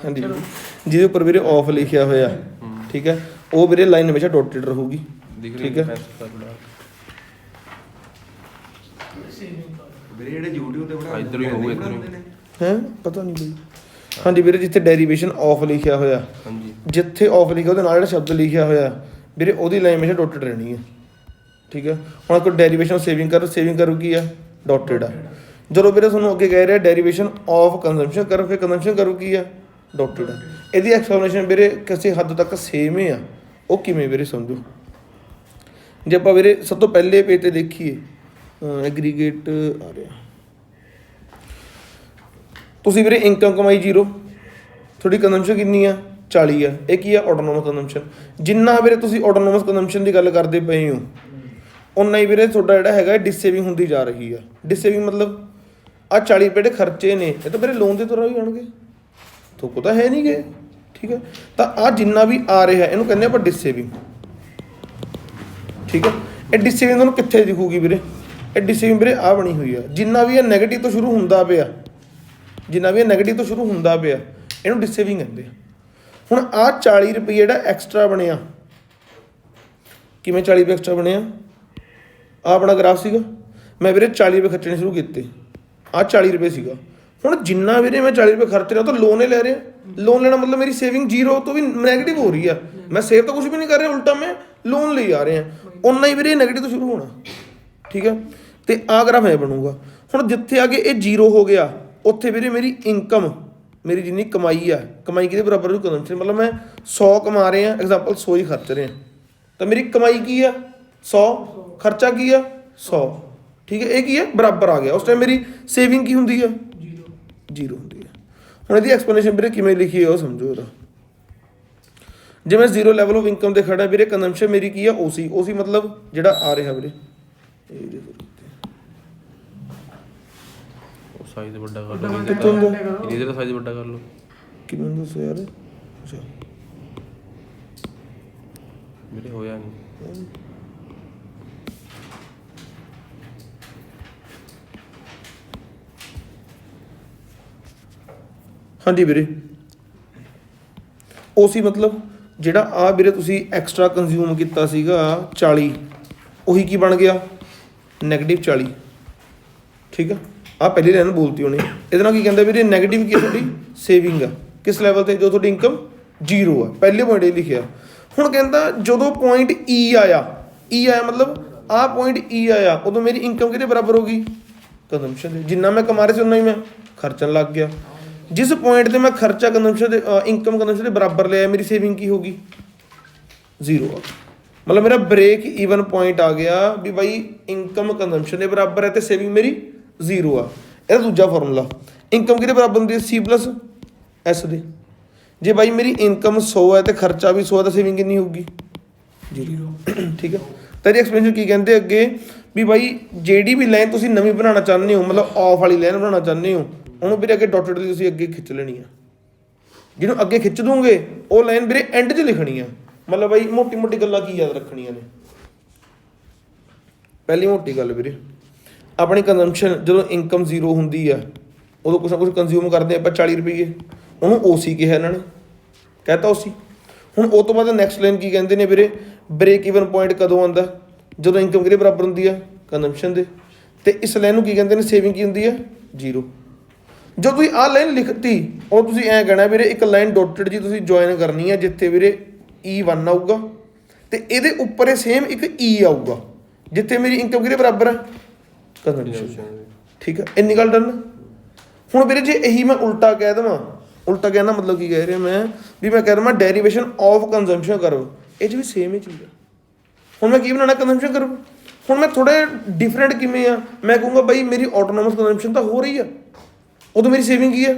ਹਾਂਜੀ ਜਿਹਦੇ ਉੱਪਰ ਵੀਰੇ ਆਫ ਲਿਖਿਆ ਹੋਇਆ, ਠੀਕ ਹੈ, ਉਹ ਵੀਰੇ ਲਾਈਨ ਹਮੇਸ਼ਾ ਡੋਟਡ ਰਹੂਗੀ, ਠੀਕ ਹੈ। ਵੀਰੇ ਜਿਹੜੇ YouTube ਤੇ ਬਣਾ ਇੱਧਰ ਹੀ ਹੋਊ, ਇੱਧਰ ਹੀ ਹੈ ਪਤਾ ਨਹੀਂ ਬਈ। ਹਾਂਜੀ ਵੀਰੇ ਜਿੱਥੇ ਡੈਰੀਵੇਸ਼ਨ ਆਫ ਲਿਖਿਆ ਹੋਇਆ, ਹਾਂਜੀ ਜਿੱਥੇ ਆਫ ਲਿਖਿਆ ਉਹਦੇ ਨਾਲ ਜਿਹੜਾ ਸ਼ਬਦ ਲਿਖਿਆ ਹੋਇਆ ਵੀਰੇ ਉਹਦੀ ਲਾਈਨ ਹਮੇਸ਼ਾ ਡੋਟਡ ਰਹਿਣੀ ਹੈ, ਠੀਕ ਹੈ। ਹੁਣ ਕੋਈ ਡੈਰੀਵੇਸ਼ਨ ਸੇਵਿੰਗ ਕਰੂ ਕੀ ਆ, ਡੋਟਡ ਆ। ਜਦੋਂ ਵੀਰੇ ਤੁਹਾਨੂੰ ਅੱਗੇ ਕਹਿ ਰਿਹਾ ਡੈਰੀਵੇਸ਼ਨ ਆਫ ਕੰਜ਼ੰਪਸ਼ਨ ਕਰੋ, ਫਿਰ ਕੰਜ਼ੰਪਸ਼ਨ ਕਰੂ ਕੀ ਆ, ਡੋਟਡ ਆ। ਇਹਦੀ ਐਕਸਪਲੇਨੇਸ਼ਨ ਵੀਰੇ ਕਿਸੇ ਹੱਦ ਤੱਕ ਸੇਮ ਹੀ ਆ। ਉਹ ਕਿਵੇਂ ਵੀਰੇ ਸਮਝੋ, ਜੇ ਆਪਾਂ ਵੀਰੇ ਸਭ ਤੋਂ ਪਹਿਲੇ ਪੇਜ ਤੇ ਦੇਖੀਏ, ਐਗਰੀਗੇਟ ਆ ਰਿਹਾ, ਤੁਸੀਂ ਵੀਰੇ ਇਨਕਮ ਕਮਾਈ 0, ਤੁਹਾਡੀ ਕੰਜ਼ੰਪਸ਼ਨ ਕਿੰਨੀ ਆ, 40 ਆ। ਇਹ ਕੀ ਆ, ਆਟੋਨੋਮਸ ਕੰਜ਼ੰਪਸ਼ਨ। ਜਿੰਨਾ ਵੀਰੇ ਤੁਸੀਂ ਆਟੋਨੋਮਸ ਕੰਜ਼ੰਪਸ਼ਨ ਦੀ ਗੱਲ ਕਰਦੇ ਪਏ ਹੋ, ਉਨਾ ਹੀ ਵੀਰੇ ਤੁਹਾਡਾ ਜਿਹੜਾ ਹੈਗਾ ਡਿਸਸੇਵਿੰਗ ਹੁੰਦੀ ਜਾ ਰਹੀ ਆ। ਡਿਸਸੇਵਿੰਗ ਮਤਲਬ ਆਹ 40 ਰੁਪਏ ਦੇ ਖਰਚੇ ਨੇ, ਇਹ ਤਾਂ ਵੀਰੇ ਲੋਨ ਦੇ ਤਰ੍ਹਾਂ ਹੀ ਆਉਣਗੇ, ਥੋਕੋ ਤਾਂ ਹੈ ਨਹੀਂ ਗੇ, ਠੀਕ ਹੈ। ਤਾਂ ਆਹ ਜਿੰਨਾ ਵੀ ਆ ਰਿਹਾ ਇਹਨੂੰ ਕਹਿੰਦੇ ਆਪਾਂ ਡਿਸਸੇਵਿੰਗ, ਠੀਕ ਹੈ। ਇਹ ਡਿਸਸੇਵਿੰਗ ਤੁਹਾਨੂੰ ਕਿੱਥੇ ਦਿਖੂਗੀ ਵੀਰੇ, ਇਹ ਡਿਸਸੇਵਿੰਗ ਵੀਰੇ ਆਹ ਬਣੀ ਹੋਈ ਆ। ਜਿੰਨਾ ਵੀ ਇਹ ਨੈਗੇਟਿਵ ਤੋਂ ਸ਼ੁਰੂ ਹੁੰਦਾ ਪਿਆ, ਇਹਨੂੰ ਡਿਸਸੇਵਿੰਗ ਕਹਿੰਦੇ ਆ। ਹੁਣ ਆਹ 40 ਰੁਪਏ ਜਿਹੜਾ ਐਕਸਟਰਾ ਬਣਿਆ, ਕਿਵੇਂ 40 ਰੁਪਏ ਐਕਸਟਰਾ ਬਣਿਆ, ਆਹ ਆਪਣਾ ਗ੍ਰਾਫ ਸੀਗਾ, ਮੈਂ ਵੀਰੇ 40 ਰੁਪਏ ਖਰਚਣੇ ਸ਼ੁਰੂ ਕੀਤੇ, ਆਹ 40 ਰੁਪਏ ਸੀਗਾ। ਹੁਣ ਜਿੰਨਾ ਵੀਰੇ ਮੈਂ 40 ਰੁਪਏ ਖਰਚ ਰਿਹਾ ਉਹ ਤਾਂ ਲੋਨ ਹੀ ਲੈ ਰਿਹਾ। ਲੋਨ ਲੈਣਾ ਮਤਲਬ ਮੇਰੀ ਸੇਵਿੰਗ 0 ਤੋਂ ਵੀ ਨੈਗੇਟਿਵ ਹੋ ਰਹੀ ਆ। ਮੈਂ ਸੇਵ ਤਾਂ ਕੁਝ ਵੀ ਨਹੀਂ ਕਰ ਰਿਹਾ, ਉਲਟਾ ਮੈਂ ਲੋਨ ਲਈ ਆ ਰਿਹਾ। ਉਨਾ ਹੀ ਵੀਰੇ ਨੈਗੇਟਿਵ ਤੋਂ ਸ਼ੁਰੂ ਹੋਣਾ, ਠੀਕ ਹੈ। ਅਤੇ ਆਹ ਗ੍ਰਾਫ ਐ ਬਣੂਗਾ। ਹੁਣ ਜਿੱਥੇ ਆ ਕੇ ਇਹ 0 ਹੋ ਗਿਆ, ਉੱਥੇ ਵੀਰੇ ਮੇਰੀ ਇਨਕਮ, ਮੇਰੀ ਜਿੰਨੀ ਕਮਾਈ ਆ, ਕਮਾਈ ਕਿਹਦੇ ਬਰਾਬਰ ਹੋਊ, ਕੰਜ਼ੰਪਸ਼ਨ। ਮਤਲਬ ਮੈਂ 100 ਕਮਾ ਰਹੇ ਹਾਂ, ਐਗਜ਼ਾਮਪਲ 100 ਹੀ ਖਰਚ ਰਹੇ ਹਾਂ, ਤਾਂ ਮੇਰੀ ਕਮਾਈ ਕੀ ਆ 100, ਖਰਚਾ ਕੀ ਆ 100, ਠੀਕ ਹੈ। ਇਹ ਕੀ ਹੈ, ਬਰਾਬਰ ਆ ਗਿਆ। ਉਸ ਟਾਈਮ ਮੇਰੀ ਸੇਵਿੰਗ ਕੀ ਹੁੰਦੀ ਆ, 0 ਹੁੰਦੀ ਹੈ। ਹੁਣ ਇਹਦੀ ਐਕਸਪਲੇਨੇਸ਼ਨ ਵੀਰੇ ਕਿਵੇਂ ਲਿਖੀ ਹੈ ਉਹ ਸਮਝੋ। ਇਹਦਾ ਜਿਵੇਂ 0 ਲੈਵਲ ਆਫ ਇਨਕਮ ਤੇ ਖੜਾ ਵੀਰੇ, ਕੰਜ਼ੰਪਸ਼ਨ ਮੇਰੀ ਕੀ ਆ, OC ਮਤਲਬ ਜਿਹੜਾ ਆ ਰਿਹਾ ਵੀਰੇ, ਸਾਈਜ਼ ਵੱਡਾ ਕਰ ਲਓ, ਕਿੱਥੋਂ ਦਾ ਇਹਦੇ ਦਾ ਸਾਈਜ਼ ਵੱਡਾ ਕਰ ਲਓ। ਕਿਵੇਂ ਦੱਸੋ ਯਾਰ, ਅੱਛਾ ਵੀਰੇ ਹੋਇਆ ਨਹੀਂ। ਹਾਂਜੀ ਵੀਰੇ, OC ਮਤਲਬ ਜਿਹੜਾ ਆ ਵੀਰੇ ਤੁਸੀਂ ਐਕਸਟਰਾ ਕੰਜ਼ਿਊਮ ਕੀਤਾ ਸੀਗਾ 40, ਉਹੀ ਕੀ ਬਣ ਗਿਆ, -40, ਠੀਕ ਆ। ਆਹ ਪਹਿਲੀ ਲਾਈਨ ਬੋਲਤੀ ਉਹਨੇ। ਇਹਦੇ ਨਾਲ ਕੀ ਕਹਿੰਦਾ ਵੀਰੇ, ਨੈਗੇਟਿਵ ਕੀ ਤੁਹਾਡੀ ਸੇਵਿੰਗ ਆ, ਕਿਸ ਲੈਵਲ ਤੇ, ਜੋ ਤੁਹਾਡੀ ਇਨਕਮ 0 ਆ। ਪਹਿਲੇ ਪੁਆਇੰਟ ਇਹ ਲਿਖਿਆ। ਹੁਣ ਕਹਿੰਦਾ ਜਦੋਂ ਪੁਆਇੰਟ E ਆਇਆ ਮਤਲਬ ਆਹ ਪੁਆਇੰਟ E ਆਇਆ, ਉਦੋਂ ਮੇਰੀ ਇਨਕਮ ਕਿਹਦੇ ਬਰਾਬਰ ਹੋ ਗਈ, ਕੰਜ਼ੰਪਸ਼ਨ ਦੇ। ਜਿੰਨਾ ਮੈਂ ਕਮਾ ਰਿਹਾ ਸੀ ਉਨਾ ਹੀ ਮੈਂ ਖਰਚਣ ਲੱਗ ਗਿਆ। ਜਿਸ ਪੁਆਇੰਟ ਤੇ ਮੈਂ ਖਰਚਾ ਕੰਜ਼ੰਪਸ਼ਨ ਦੇ, ਇਨਕਮ ਕੰਜ਼ੰਪਸ਼ਨ ਦੇ ਬਰਾਬਰ ਲਿਆ, ਮੇਰੀ ਸੇਵਿੰਗ ਕੀ ਹੋ ਗਈ, 0 ਆ। ਮਤਲਬ ਮੇਰਾ ਬ੍ਰੇਕ ਈਵਨ ਪੁਆਇੰਟ ਆ ਗਿਆ ਵੀ ਬਾਈ ਇਨਕਮ ਕੰਜ਼ੰਪਸ਼ਨ ਦੇ ਬਰਾਬਰ ਹੈ ਤੇ ਸੇਵਿੰਗ ਮੇਰੀ 0 ਆ। ਇਹਦਾ ਦੂਜਾ ਫਾਰਮੂਲਾ, ਇਨਕਮ ਕਿਹਦੇ ਬਰਾਬਰ ਹੁੰਦੀ ਹੈ, C+S ਦੇ। ਜੇ ਬਾਈ ਮੇਰੀ ਇਨਕਮ 100 ਹੈ ਤੇ ਖਰਚਾ ਵੀ 100 ਹੈ ਤਾਂ ਸੇਵਿੰਗ ਕਿੰਨੀ ਹੋਊਗੀ, 0, ਠੀਕ ਹੈ। ਤਾਂ ਇਹਦੀ ਐਕਸਪਲੇਨੇਸ਼ਨ ਕੀ ਕਹਿੰਦੇ ਅੱਗੇ ਵੀ ਬਾਈ ਜਿਹੜੀ ਵੀ ਲਾਈਨ ਤੁਸੀਂ ਨਵੀਂ ਬਣਾਉਣਾ ਚਾਹੁੰਦੇ ਹੋ, ਮਤਲਬ ਆਫ ਵਾਲੀ ਲਾਈਨ ਬਣਾਉਣਾ ਚਾਹੁੰਦੇ ਹੋ, ਉਹਨੂੰ ਵੀਰੇ ਅੱਗੇ ਡੋਟਡ ਦੀ ਤੁਸੀਂ ਅੱਗੇ ਖਿੱਚ ਲੈਣੀ ਆ। ਜਿਹਨੂੰ ਅੱਗੇ ਖਿੱਚ ਦੋਗੇ ਉਹ ਲਾਈਨ ਵੀਰੇ ਐਂਡ 'ਚ ਲਿਖਣੀ ਆ। ਮਤਲਬ ਬਾਈ ਮੋਟੀ ਗੱਲਾਂ ਕੀ ਯਾਦ ਰੱਖਣੀਆਂ ਨੇ। ਪਹਿਲੀ ਮੋਟੀ ਗੱਲ ਵੀਰੇ, ਆਪਣੀ ਕੰਜ਼ੰਪਸ਼ਨ ਜਦੋਂ ਇਨਕਮ 0 ਹੁੰਦੀ ਆ, ਉਦੋਂ ਕੁਛ ਨਾ ਕੁਛ ਕੰਜ਼ਿਊਮ ਕਰਦੇ ਆਪਾਂ 40 ਰੁਪਏ, ਉਹਨੂੰ OC ਕਿਹਾ ਇਹਨਾਂ ਨੇ, ਕਹਿਤਾ OC। ਹੁਣ ਉਹ ਤੋਂ ਬਾਅਦ ਨੈਕਸਟ ਲਾਈਨ ਕੀ ਕਹਿੰਦੇ ਨੇ ਵੀਰੇ, ਬ੍ਰੇਕ ਈਵਨ ਪੁਆਇੰਟ ਕਦੋਂ ਆਉਂਦਾ, ਜਦੋਂ ਇਨਕਮ ਕਿਹਦੇ ਬਰਾਬਰ ਹੁੰਦੀ ਆ, ਕੰਜ਼ੰਪਸ਼ਨ ਦੇ। ਅਤੇ ਇਸ ਲਾਈਨ ਨੂੰ ਕੀ ਕਹਿੰਦੇ ਨੇ, ਸੇਵਿੰਗ ਕੀ ਹੁੰਦੀ ਆ, 0। ਜੋ ਤੁਸੀਂ ਆਹ ਲਾਈਨ ਲਿਖਤੀ, ਉਹ ਤੁਸੀਂ ਐਂ ਕਹਿਣਾ ਵੀਰੇ ਇੱਕ ਲਾਈਨ ਡੋਟਡ ਜੀ ਤੁਸੀਂ ਜੁਆਇਨ ਕਰਨੀ ਆ, ਜਿੱਥੇ ਵੀਰੇ E1 ਆਊਗਾ ਅਤੇ ਇਹਦੇ ਉੱਪਰ ਇਹ ਸੇਮ ਇੱਕ E ਆਊਗਾ, ਜਿੱਥੇ ਮੇਰੀ ਇਨਕਮ ਕਿਹਦੇ ਬਰਾਬਰ ਹੈ, ਕੰਜ਼ੰਪਸ਼ਨ, ਠੀਕ ਹੈ। ਇੰਨੀ ਗੱਲ ਡਨ। ਹੁਣ ਵੀਰੇ ਜੇ ਇਹੀ ਮੈਂ ਉਲਟਾ ਕਹਿ ਦੇਵਾਂ, ਉਲਟਾ ਕਹਿਣ ਦਾ ਮਤਲਬ ਕੀ ਕਹਿ ਰਿਹਾ ਮੈਂ, ਵੀ ਮੈਂ ਕਹਿ ਦੇਵਾਂ ਡੈਰੀਵੇਸ਼ਨ ਆਫ ਕੰਜ਼ੰਪਸ਼ਨ ਕਰਵ, ਇਹ 'ਚ ਵੀ ਸੇਮ ਹੀ ਚੀਜ਼ ਆ। ਹੁਣ ਮੈਂ ਕੀ ਬਣਾਉਣਾ, ਕੰਜ਼ੰਪਸ਼ਨ ਕਰਵ। ਹੁਣ ਮੈਂ ਥੋੜ੍ਹਾ ਜਿਹਾ ਡਿਫਰੈਂਟ ਕਿਵੇਂ ਆ, ਮੈਂ ਕਹੂੰਗਾ ਬਾਈ ਮੇਰੀ ਆਟੋਨੋਮਸ ਕੰਜ਼ੰਪਸ਼ਨ ਤਾਂ ਹੋ ਰਹੀ ਆ, ਉਦੋਂ ਮੇਰੀ ਸੇਵਿੰਗ ਕੀ ਹੈ,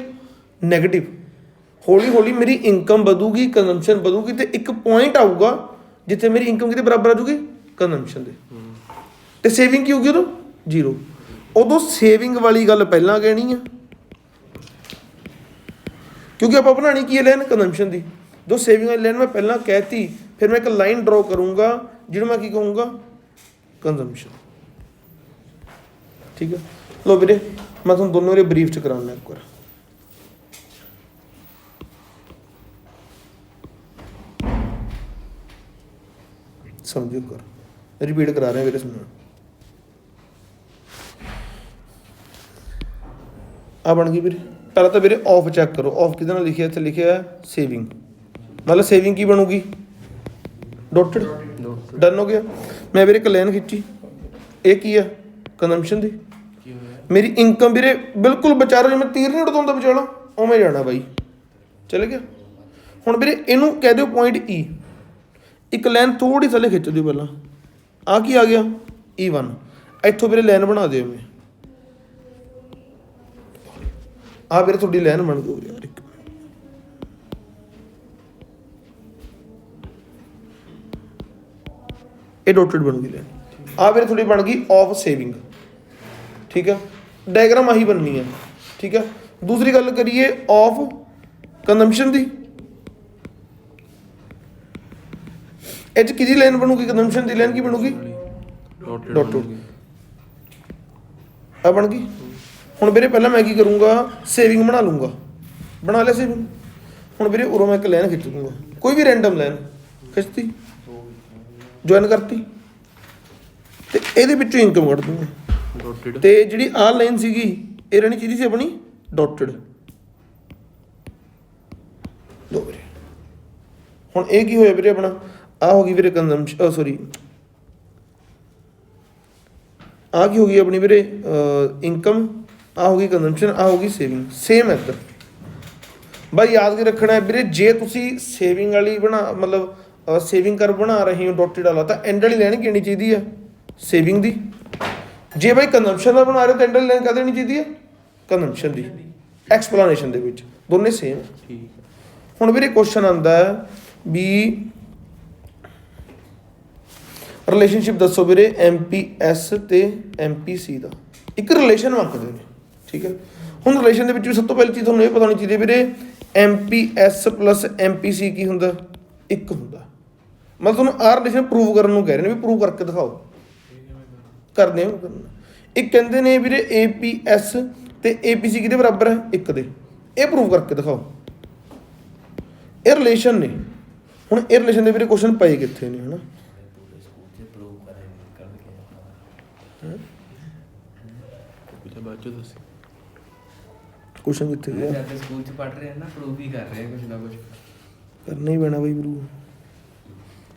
ਨੈਗੇਟਿਵ। ਹੌਲੀ ਮੇਰੀ ਇਨਕਮ ਵਧੂਗੀ, ਕੰਜ਼ੰਪਸ਼ਨ ਵਧੂਗੀ, ਅਤੇ ਇੱਕ ਪੁਆਇੰਟ ਆਊਗਾ ਜਿੱਥੇ ਮੇਰੀ ਇਨਕਮ ਕਿਹਦੇ ਬਰਾਬਰ ਆ ਜੂਗੀ, ਕੰਜ਼ੰਪਸ਼ਨ ਦੇ, ਅਤੇ ਸੇਵਿੰਗ ਕੀ ਹੋਊਗੀ ਉਦੋਂ, 0। ਉਦੋਂ ਸੇਵਿੰਗ ਵਾਲੀ ਗੱਲ ਪਹਿਲਾਂ ਕਹਿਣੀ ਆ, ਕਿਉਂਕਿ ਆਪਾਂ ਬਣਾਉਣੀ ਕੀ ਹੈ ਲਾਈਨ, ਕੰਜ਼ੰਪਸ਼ਨ ਦੀ। ਜੋ ਸੇਵਿੰਗ ਵਾਲੀ ਲਾਈਨ ਮੈਂ ਪਹਿਲਾਂ ਕਹਿਤੀ, ਫਿਰ ਮੈਂ ਇੱਕ ਲਾਈਨ ਡਰਾਅ ਕਰੂੰਗਾ ਜਿਹਨੂੰ ਮੈਂ ਕੀ ਕਹੂੰਗਾ, ਕੰਜ਼ੰਪਸ਼ਨ, ਠੀਕ ਹੈ। ਲਓ ਵੀਰੇ ਮੈਂ ਤੁਹਾਨੂੰ ਦੋਨੋਂ ਵੀਰੇ ਬਰੀਫ 'ਚ ਕਰਾਉਣਾ ਇੱਕ ਵਾਰ। ਸਮਝੋ ਕਰ ਰਿਪੀਟ ਕਰਾ ਰਹੇ ਵੀਰੇ ਸੁਣੋ। ਆ ਬਣ ਗਈ ਵੀਰੇ। ਪਹਿਲਾਂ ਤਾਂ ਵੀਰੇ ਆਫ ਚੈੱਕ ਕਰੋ। ਆਫ ਕਿਹਦੇ ਨਾਲ ਲਿਖਿਆ? ਇੱਥੇ ਲਿਖਿਆ ਸੇਵਿੰਗ, ਮਤਲਬ ਸੇਵਿੰਗ ਕੀ ਬਣੂਗੀ? ਡੋਟਡ। ਡਨ ਹੋ ਗਿਆ। ਮੈਂ ਵੀਰੇ ਇੱਕ ਲਾਈਨ ਖਿੱਚੀ, ਇਹ ਕੀ ਆ? ਕੰਜ਼ੰਪਸ਼ਨ ਦੀ। ਕੀ ਹੋਇਆ? ਮੇਰੀ ਇਨਕਮ ਵੀਰੇ ਬਿਲਕੁਲ ਵਿਚਾਰੋ ਜਿਵੇਂ ਤੀਰ ਨਹੀਂ ਉਡਾਉਂਦਾ ਵਿਚਾਲੋ ਉਵੇਂ ਜਾਣਾ ਬਾਈ, ਚਲੇ ਗਿਆ। ਹੁਣ ਵੀਰੇ ਇਹਨੂੰ ਕਹਿ ਦਿਓ ਪੁਆਇੰਟ E, ਇੱਕ ਲਾਈਨ ਥੋੜੀ ਥੱਲੇ ਖਿੱਚ ਦਿਓ ਪਹਿਲਾਂ। ਆ ਕੀ ਆ ਗਿਆ? E1। ਇੱਥੋਂ ਵੀਰੇ ਲਾਈਨ ਬਣਾ ਦਿਓ ਐਵੇਂ। ਆ ਵੀਰੇ ਤੁਹਾਡੀ ਲਾਈਨ ਬਣ ਗਈ ਯਾਰ ਇੱਕ। ਇਹ ਡੋਟਡ ਬਣ ਗਈ ਲਾਈਨ। ਆ ਵੀਰੇ ਤੁਹਾਡੀ ਬਣ ਗਈ ਆਫ ਸੇਵਿੰਗ, ਠੀਕ ਹੈ। ਡਾਇਗਰਾਮ ਆਹੀ ਬਣਨੀ ਹੈ, ਠੀਕ ਹੈ। ਦੂਸਰੀ ਗੱਲ ਕਰੀਏ ਆਫ ਕੰਜ਼ੰਪਸ਼ਨ ਦੀ। ਇਹ 'ਚ ਕਿਹਦੀ ਲਾਈਨ ਬਣੂਗੀ? ਕੰਜ਼ੰਪਸ਼ਨ ਦੀ ਲਾਈਨ ਕੀ ਬਣੂਗੀ? ਡੋਟਡ। ਆ ਬਣ ਗਈ। ਹੁਣ ਵੀਰੇ ਪਹਿਲਾਂ ਮੈਂ ਕੀ ਕਰੂੰਗਾ? ਸੇਵਿੰਗ ਬਣਾ ਲੂੰਗਾ। ਬਣਾ ਲਿਆ ਸੇਵਿੰਗ। ਹੁਣ ਵੀਰੇ ਉਰੋਂ ਮੈਂ ਇੱਕ ਲਾਈਨ ਖਿੱਚ ਦੂੰਗਾ, ਕੋਈ ਵੀ ਰੈਂਡਮ ਲਾਈਨ ਖਿੱਚਤੀ, ਜੁਆਇਨ ਕਰਤੀ, ਤੇ ਇਹਦੇ ਵਿੱਚੋਂ ਇਨਕਮ ਕੱਢ ਦੂੰਗਾ। ਡੋਟਡ। ਤੇ ਜਿਹੜੀ ਆਹ ਲਾਈਨ ਸੀਗੀ ਇਹ ਰਹਿਣੀ ਚਾਹੀਦੀ ਸੀ ਆਪਣੀ ਡੋਟਡ। ਲੋ ਵੀਰੇ ਹੁਣ ਇਹ ਕੀ ਹੋਇਆ ਵੀਰੇ? ਆਪਣਾ ਆ ਹੋ ਗਈ ਵੀਰੇ ਕੰਜ਼ੰਪਸ਼ਨ, ਸੌਰੀ ਆ ਕੀ ਹੋ ਗਈ ਆਪਣੀ ਵੀਰੇ? ਇਨਕਮ। ਆ ਹੋ ਗਈ ਕੰਜ਼ੰਪਸ਼ਨ, ਆ ਹੋ ਗਈ ਸੇਵਿੰਗ। ਸੇਮ ਹੈ ਇੱਧਰ ਬਾਈ, ਯਾਦ ਕੀ ਰੱਖਣਾ ਹੈ ਵੀਰੇ? ਜੇ ਤੁਸੀਂ ਸੇਵਿੰਗ ਵਾਲੀ ਮਤਲਬ ਸੇਵਿੰਗ ਕਰ ਬਣਾ ਰਹੇ ਹੋ ਡੋਟਡ ਵਾਲਾ, ਤਾਂ ਐਂਡ ਵਾਲੀ ਲਾਈਨ ਕਿਹੜੀ ਚਾਹੀਦੀ ਆ? ਸੇਵਿੰਗ ਦੀ। ਜੇ ਬਾਈ ਕੰਜ਼ੰਪਸ਼ਨ ਦਾ ਬਣਾ ਰਹੇ ਹੋ ਤਾਂ ਐਂਡ ਵਾਲੀ ਲਾਈਨ ਕਾਹਦੀ ਹੋਣੀ ਚਾਹੀਦੀ ਹੈ? ਕੰਜ਼ੰਪਸ਼ਨ ਦੀ। ਐਕਸਪਲੇਨੇਸ਼ਨ ਦੇ ਵਿੱਚ ਦੋਨੇ ਸੇਮ। ਠੀਕ। ਹੁਣ ਵੀਰੇ ਕੁਐਸਚਨ ਆਉਂਦਾ ਹੈ ਵੀ ਰਿਲੇਸ਼ਨਸ਼ਿਪ ਦੱਸੋ ਵੀਰੇ MPS ਤੇ MPC ਦਾ। ਇੱਕ ਰਿਲੇਸ਼ਨ ਮੰਗਦੇ ਨੇ, ਠੀਕ ਹੈ। ਹੁਣ ਰਿਲੇਸ਼ਨ ਦੇ ਵਿੱਚ ਵੀ ਸਭ ਤੋਂ ਪਹਿਲੀ ਚੀਜ਼ ਤੁਹਾਨੂੰ ਇਹ ਪਤਾ ਹੋਣੀ ਚਾਹੀਦੀ ਹੈ ਵੀਰੇ, MPS ਪਲੱਸ MPC ਕੀ ਹੁੰਦਾ? ਇੱਕ ਹੁੰਦਾ। ਮਤਲਬ ਤੁਹਾਨੂੰ ਆਹ ਰਿਲੇਸ਼ਨ ਪ੍ਰੂਵ ਕਰਨ ਨੂੰ ਕਹਿ ਰਹੇ ਨੇ ਵੀ ਪ੍ਰੂਵ ਕਰਕੇ ਦਿਖਾਓ। ਕਰਦੇ ਹੋ ਕਰਨਾ। ਇੱਕ ਕਹਿੰਦੇ ਨੇ ਵੀਰੇ APS ਤੇ APC ਕਿਹਦੇ ਬਰਾਬਰ ਹੈ? ਇੱਕ ਦੇ। ਇਹ ਪ੍ਰੂਵ ਕਰਕੇ ਦਿਖਾਓ। ਇਹ ਰਿਲੇਸ਼ਨ ਨੇ। ਹੁਣ ਇਹ ਰਿਲੇਸ਼ਨ ਦੇ ਵੀਰੇ ਕੁਐਸਚਨ ਪਏ ਕਿੱਥੇ ਨੇ, ਹਨਾ? ਬਾਅਦ ਚ ਦੱਸ ਕੁਐਸਚਨ ਕਿੱਥੇ ਗਿਆ? ਜਦ ਸਕੂਲ ਚ ਪੜ੍ਹ ਰਹੇ ਆ ਨਾ, ਪ੍ਰੂਫ ਹੀ ਕਰ ਰਹੇ ਆ ਕੁਝ ਨਾ ਕੁਝ। ਕਰਨਾ ਹੀ ਪੈਣਾ ਬਈ ਬਰੂ।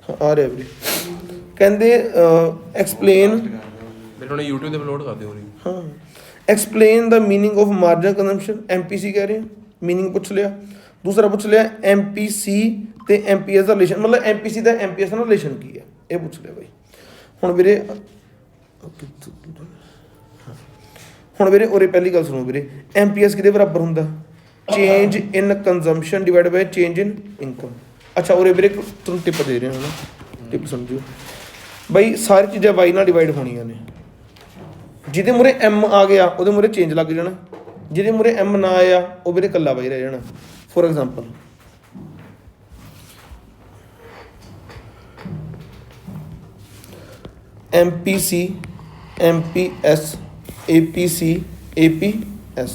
ਹਾਂ ਆ ਰਿਹਾ ਵੀਰੇ। ਕਹਿੰਦੇ ਐਕਸਪਲੇਨ। ਮੇਰੇ ਹੁਣ YouTube ਤੇ ਅਪਲੋਡ ਕਰ ਦਿਓ ਜੀ। ਹਾਂ, explain the meaning of marginal consumption. MPC ਕਹਿ ਰਹੇ ਮੀਨਿੰਗ ਪੁੱਛ ਲਿਆ। ਦੂਸਰਾ ਪੁੱਛ ਲਿਆ MPC ਤੇ MPS ਦਾ ਰਿਲੇਸ਼ਨ, ਮਤਲਬ MPC ਦਾ MPS ਨਾਲ ਰਿਲੇਸ਼ਨ ਕੀ ਹੈ, ਇਹ ਪੁੱਛ ਲਿਆ ਬਾਈ। ਹੁਣ ਵੀਰੇ ਉਰੇ ਪਹਿਲੀ ਗੱਲ ਸੁਣੋ ਵੀਰੇ, MPS ਕਿਹਦੇ ਬਰਾਬਰ ਹੁੰਦਾ? Change in consumption divided by change in income. ਅੱਛਾ ਉਰੇ ਵੀਰੇ ਤੁਹਾਨੂੰ ਟਿਪ ਦੇ ਰਹੇ ਹਾਂ ਨਾ, ਟਿਪ ਸਮਝਿਓ ਬਾਈ। ਸਾਰੀ ਚੀਜ਼ਾਂ Y ਨਾਲ ਡਿਵਾਈਡ ਹੋਣੀਆਂ ਨੇ। ਜਿਹਦੇ ਮੂਰੇ M ਆ ਗਿਆ ਉਹਦੇ ਮੂਰੇ ਚੇਂਜ ਲੱਗ ਜਾਣਾ, ਜਿਹਦੇ ਮੂਰੇ M ਨਾ ਆਇਆ ਉਹ ਵੀਰੇ ਇਕੱਲਾ Y ਰਹਿ ਜਾਣਾ। For example MPC MPS APC APS,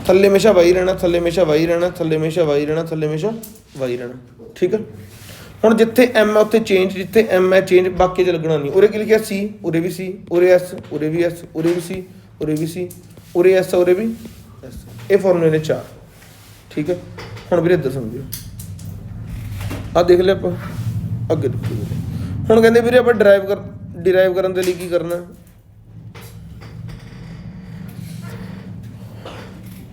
ਥੱਲੇ ਹਮੇਸ਼ਾ Y ਰਹਿਣਾ, ਥੱਲੇ ਹਮੇਸ਼ਾ Y ਰਹਿਣਾ, ਥੱਲੇ ਹਮੇਸ਼ਾ Y ਰਹਿਣਾ, ਥੱਲੇ ਹਮੇਸ਼ਾ Y ਰਹਿਣਾ, ਠੀਕ ਹੈ। ਹੁਣ ਜਿੱਥੇ M ਹੈ ਉੱਥੇ ਚੇਂਜ, ਜਿੱਥੇ M ਹੈ ਚੇਂਜ, ਬਾਕੀ 'ਚ ਲੱਗਣਾ ਨਹੀਂ। ਉਰੇ ਕੀ ਲਿਖਿਆ? C, ਉਰੇ ਵੀ C, ਉਰੇ S, ਉਰੇ ਵੀ S, ਉਰੇ ਵੀ C, ਉਰੇ ਵੀ C, ਉਰੇ S, ਉਰੇ ਵੀ S। ਇਹ ਫਾਰਮੂਲੇ ਨੇ 4, ਠੀਕ ਹੈ। ਹੁਣ ਵੀਰੇ ਇੱਧਰ ਸਮਝਿਓ, ਆਹ ਦੇਖ ਲਿਆ ਆਪਾਂ, ਅੱਗੇ ਦੇਖੋ ਵੀਰੇ। ਹੁਣ ਕਹਿੰਦੇ ਵੀਰੇ ਆਪਾਂ ਡਿਰਾਈਵ ਕਰਨ ਦੇ ਲਈ ਕੀ ਕਰਨਾ?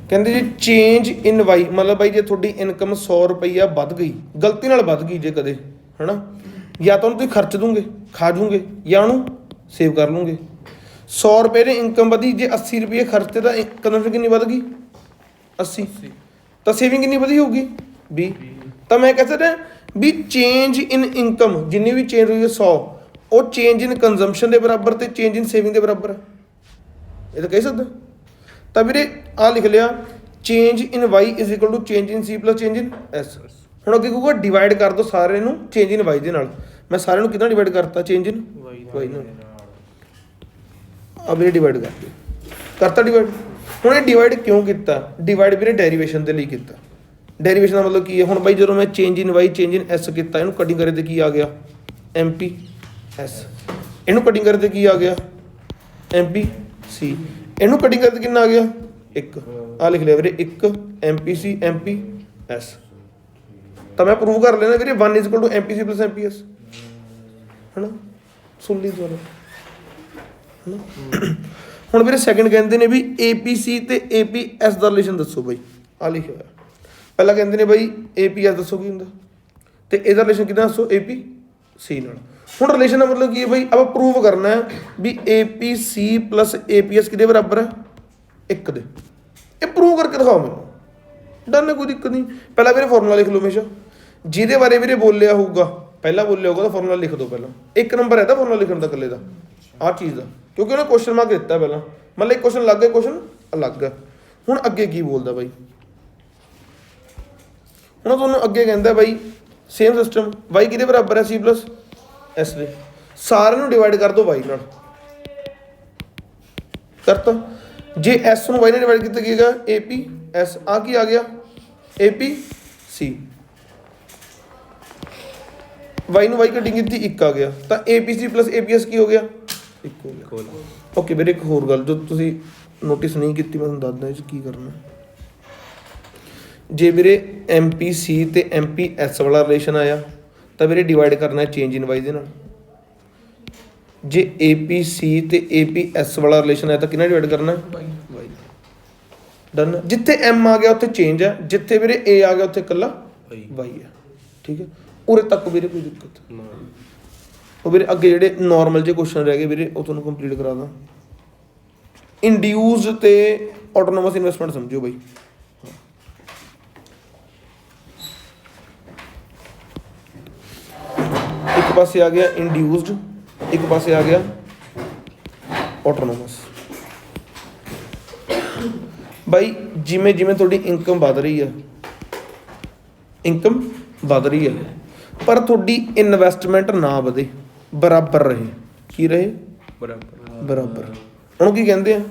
ਕਹਿੰਦੇ ਜੀ ਚੇਂਜ ਇਨ Y, ਮਤਲਬ ਬਾਈ ਜੇ ਤੁਹਾਡੀ ਇਨਕਮ 100 ਰੁਪਈਆ ਵੱਧ ਗਈ, ਗਲਤੀ ਨਾਲ ਵੱਧ ਗਈ ਜੇ ਕਦੇ, ਹੈ ਨਾ, ਜਾਂ ਤਾਂ ਉਹਨੂੰ ਤੁਸੀਂ ਖਰਚ ਦੂੰਗੇ, ਖਾ ਜੂੰਗੇ, ਜਾਂ ਉਹਨੂੰ ਸੇਵ ਕਰ ਲੂੰਗੇ। 100 ਰੁਪਏ ਦੀ ਇਨਕਮ ਵਧੀ, ਜੇ 80 ਰੁਪਏ ਖਰਚੇ ਤਾਂ ਕੰਜ਼ੰਪਸ਼ਨ ਕਿੰਨੀ ਵੱਧ ਗਈ? 80। ਤਾਂ ਸੇਵਿੰਗ ਕਿੰਨੀ ਵਧੀ ਹੋਊਗੀ? 20। ਤਾਂ ਮੈਂ ਕਹਿ ਸਕਦਾ ਵੀ ਚੇਂਜ ਇਨ ਇਨਕਮ ਜਿੰਨੀ ਵੀ ਚੇਂਜ ਹੋਈ ਹੈ 100, ਉਹ ਚੇਂਜ ਇਨ ਕੰਜ਼ੰਪਸ਼ਨ ਦੇ ਬਰਾਬਰ ਤੇ ਚੇਂਜ ਇਨ ਸੇਵਿੰਗ ਦੇ ਬਰਾਬਰ ਹੈ। ਇਹ ਤਾਂ ਕਹਿ ਸਕਦਾ। ਤਾਂ ਵੀਰੇ ਆ ਲਿਖ ਲਿਆ, change in Y is equal to change in C plus change in S। ਹੁਣ ਅੱਗੇ ਕਹੂਗਾ ਡਿਵਾਈਡ ਕਰ ਦੋ ਸਾਰੇ ਨੂੰ ਚੇਂਜ ਇਨ Y ਦੇ ਨਾਲ। ਮੈਂ ਸਾਰਿਆਂ ਨੂੰ ਕਿੱਦਾਂ ਡਿਵਾਈਡ ਕਰਤਾ? ਚੇਂਜ ਇਨ Y ਨਾਲ। ਆ ਵੀਰੇ ਡਿਵਾਈਡ ਕਰਤਾ ਡਿਵਾਈਡ। ਹੁਣ ਇਹ ਡਿਵਾਈਡ ਕਿਉਂ ਕੀਤਾ? ਡਿਵਾਈਡ ਵੀਰੇ ਡੈਰੀਵੇਸ਼ਨ ਦੇ ਲਈ ਕੀਤਾ। ਡੈਰੀਵੇਸ਼ਨ ਦਾ ਮਤਲਬ ਕੀ ਹੈ? ਹੁਣ ਬਾਈ ਜਦੋਂ ਮੈਂ change in Y change in S ਕੀਤਾ, ਇਹਨੂੰ ਕਟਿੰਗ ਕਰੇ ਤੇ ਕੀ ਆ ਗਿਆ? MPS, ਇਹਨੂੰ ਕਟਿੰਗ ਕਰਦੇ ਕੀ ਆ ਗਿਆ MPC, ਇਹਨੂੰ ਕਟਿੰਗ ਕਰਦੇ ਕਿੰਨਾ ਆ ਗਿਆ 1, ਆ ਲਿਖ ਲਿਆ ਵੀਰੇ 1 MPC MPS। ਤਾਂ ਮੈਂ ਪ੍ਰੂਵ ਕਰ ਲੈਣਾ ਵੀਰੇ 1 = MPC + MPS, ਹੈ ਨਾ, ਸੁਣ ਲਈ ਦੁਬਾਰਾ, ਹੈ ਨਾ। ਹੁਣ ਵੀਰੇ ਸੈਕਿੰਡ ਕਹਿੰਦੇ ਨੇ ਵੀ APC ਤੇ APS ਦਾ ਰਿਲੇਸ਼ਨ ਦੱਸੋ ਬਾਈ, ਆ ਲਿਖਿਆ ਹੋਇਆ। ਪਹਿਲਾਂ ਕਹਿੰਦੇ ਨੇ ਬਾਈ APS ਦੱਸੋ ਕੀ ਹੁੰਦਾ, ਤੇ ਇਹਦਾ ਰਿਲੇਸ਼ਨ ਕਿਹਦਾ ਦੱਸੋ APC ਨਾਲ। ਹੁਣ ਰਿਲੇਸ਼ਨ ਦਾ ਮਤਲਬ ਕੀ ਹੈ ਬਾਈ, ਆਪਾਂ ਪ੍ਰੂਵ ਕਰਨਾ ਹੈ ਵੀ APC + APS ਕਿਹਦੇ ਬਰਾਬਰ ਹੈ 1 ਦੇ। ਇਹ ਪ੍ਰੂਵ ਕਰਕੇ ਦਿਖਾਓ ਮੈਨੂੰ, ਡਨ ਹੈ, ਕੋਈ ਦਿੱਕਤ ਨਹੀਂ। ਪਹਿਲਾਂ ਵੀਰੇ ਫਾਰਮੂਲਾ ਲਿਖ ਲਓ ਹਮੇਸ਼ਾ, ਜਿਹਦੇ ਬਾਰੇ ਵੀਰੇ ਬੋਲਿਆ ਹੋਊਗਾ ਪਹਿਲਾਂ ਬੋਲਿਆ ਹੋਊਗਾ ਤਾਂ ਫਾਰਮੂਲਾ ਲਿਖ ਦਿਓ ਪਹਿਲਾਂ। 1 ਨੰਬਰ ਹੈ ਤਾਂ ਫਾਰਮੂਲਾ ਲਿਖਣ ਦਾ ਇਕੱਲੇ ਦਾ ਆਹ ਚੀਜ਼ ਦਾ, ਕਿਉਂਕਿ ਉਹਨੇ ਕੁਐਸਚਨ ਮਾਰਕ ਦਿੱਤਾ ਪਹਿਲਾਂ, ਮਤਲਬ ਇੱਕ ਕੁਐਸਚਨ ਅਲੱਗ ਹੈ, ਕੁਐਸਚਨ ਅਲੱਗ ਹੈ। ਹੁਣ ਅੱਗੇ ਕੀ ਬੋਲਦਾ ਬਾਈ, ਹੁਣ ਤੁਹਾਨੂੰ ਅੱਗੇ ਕਹਿੰਦਾ ਬਾਈ ਸੇਮ ਸਿਸਟਮ, y ਕਿਹਦੇ ਬਰਾਬਰ ਹੈ C + S ਦੇ, ਸਾਰਿਆਂ ਨੂੰ ਡਿਵਾਈਡ ਕਰ ਦਿਓ y ਨਾਲ, ਕਰਤਾ। ਜੇ S ਨੂੰ y ਨਾਲ ਡਿਵਾਈਡ ਕੀਤਾ ਗਿਆ APS, ਆ ਕੀ ਆ ਗਿਆ APC, y ਨੂੰ y ਕਟਿੰਗ ਕੀਤੀ 1 ਆ ਗਿਆ, ਤਾਂ APC + APS ਕੀ ਹੋ ਗਿਆ 1 ਹੋ ਗਿਆ। ਓਕੇ ਵੀਰੇ, ਇੱਕ ਹੋਰ ਗੱਲ ਜੋ ਤੁਸੀਂ ਨੋਟਿਸ ਨਹੀਂ ਕੀਤੀ ਮੈਂ ਤੁਹਾਨੂੰ ਦੱਸਦਾ ਇਹ 'ਚ ਕੀ ਕਰਨਾ। ਜੇ ਵੀਰੇ MPC ਤੇ MPS ਵਾਲਾ ਰਿਲੇਸ਼ਨ ਆਇਆ ਤਾਂ ਵੀਰੇ ਡਿਵਾਈਡ ਕਰਨਾ ਚੇਂਜ ਇਨ y ਦੇ ਨਾਲ। ਜੇ APC ਤੇ APS ਵਾਲਾ ਰਿਲੇਸ਼ਨ ਆਇਆ ਤਾਂ ਕਿਹਨਾਂ ਡਿਵਾਈਡ ਕਰਨਾ y। ਡਨ। ਜਿੱਥੇ M ਆ ਗਿਆ ਉੱਥੇ ਚੇਂਜ ਹੈ, ਜਿੱਥੇ ਵੀਰੇ A ਆ ਗਿਆ ਉੱਥੇ ਇਕੱਲਾ y ਹੈ, ਠੀਕ ਹੈ। ਉਰੇ ਤੱਕ ਵੀਰੇ ਕੋਈ ਦਿੱਕਤ ਨਾ ਉਹ ਵੀਰੇ ਅੱਗੇ ਜਿਹੜੇ ਨਾਰਮਲ ਜਿਹੇ ਕੁਐਸਚਨ ਰਹਿ ਗਏ ਵੀਰੇ ਉਹ ਤੁਹਾਨੂੰ ਕੰਪਲੀਟ ਕਰਾ ਦਾਂ। ਇੰਡਿਊਸਡ ਤੇ ਆਟੋਨੋਮਸ ਇਨਵੈਸਟਮੈਂਟ ਸਮਝਿਓ ਬਾਈ। ਇੱਕ ਪਾਸੇ ਆ ਗਿਆ ਇੰਡਿਊਸਡ, ਇੱਕ ਪਾਸੇ ਆ ਗਿਆ ਆਟੋਨੋਮਸ। ਬਾਈ ਜਿਵੇਂ ਜਿਵੇਂ ਤੁਹਾਡੀ ਇਨਕਮ ਵੱਧ ਰਹੀ ਹੈ, ਇਨਕਮ ਵੱਧ ਰਹੀ ਹੈ, ਪਰ ਤੁਹਾਡੀ ਇਨਵੈਸਟਮੈਂਟ ਨਾ ਵਧੇ, ਬਰਾਬਰ ਰਹੇ, ਕੀ ਰਹੇ ਬਰਾਬਰ, ਉਹਨੂੰ ਕੀ ਕਹਿੰਦੇ ਆ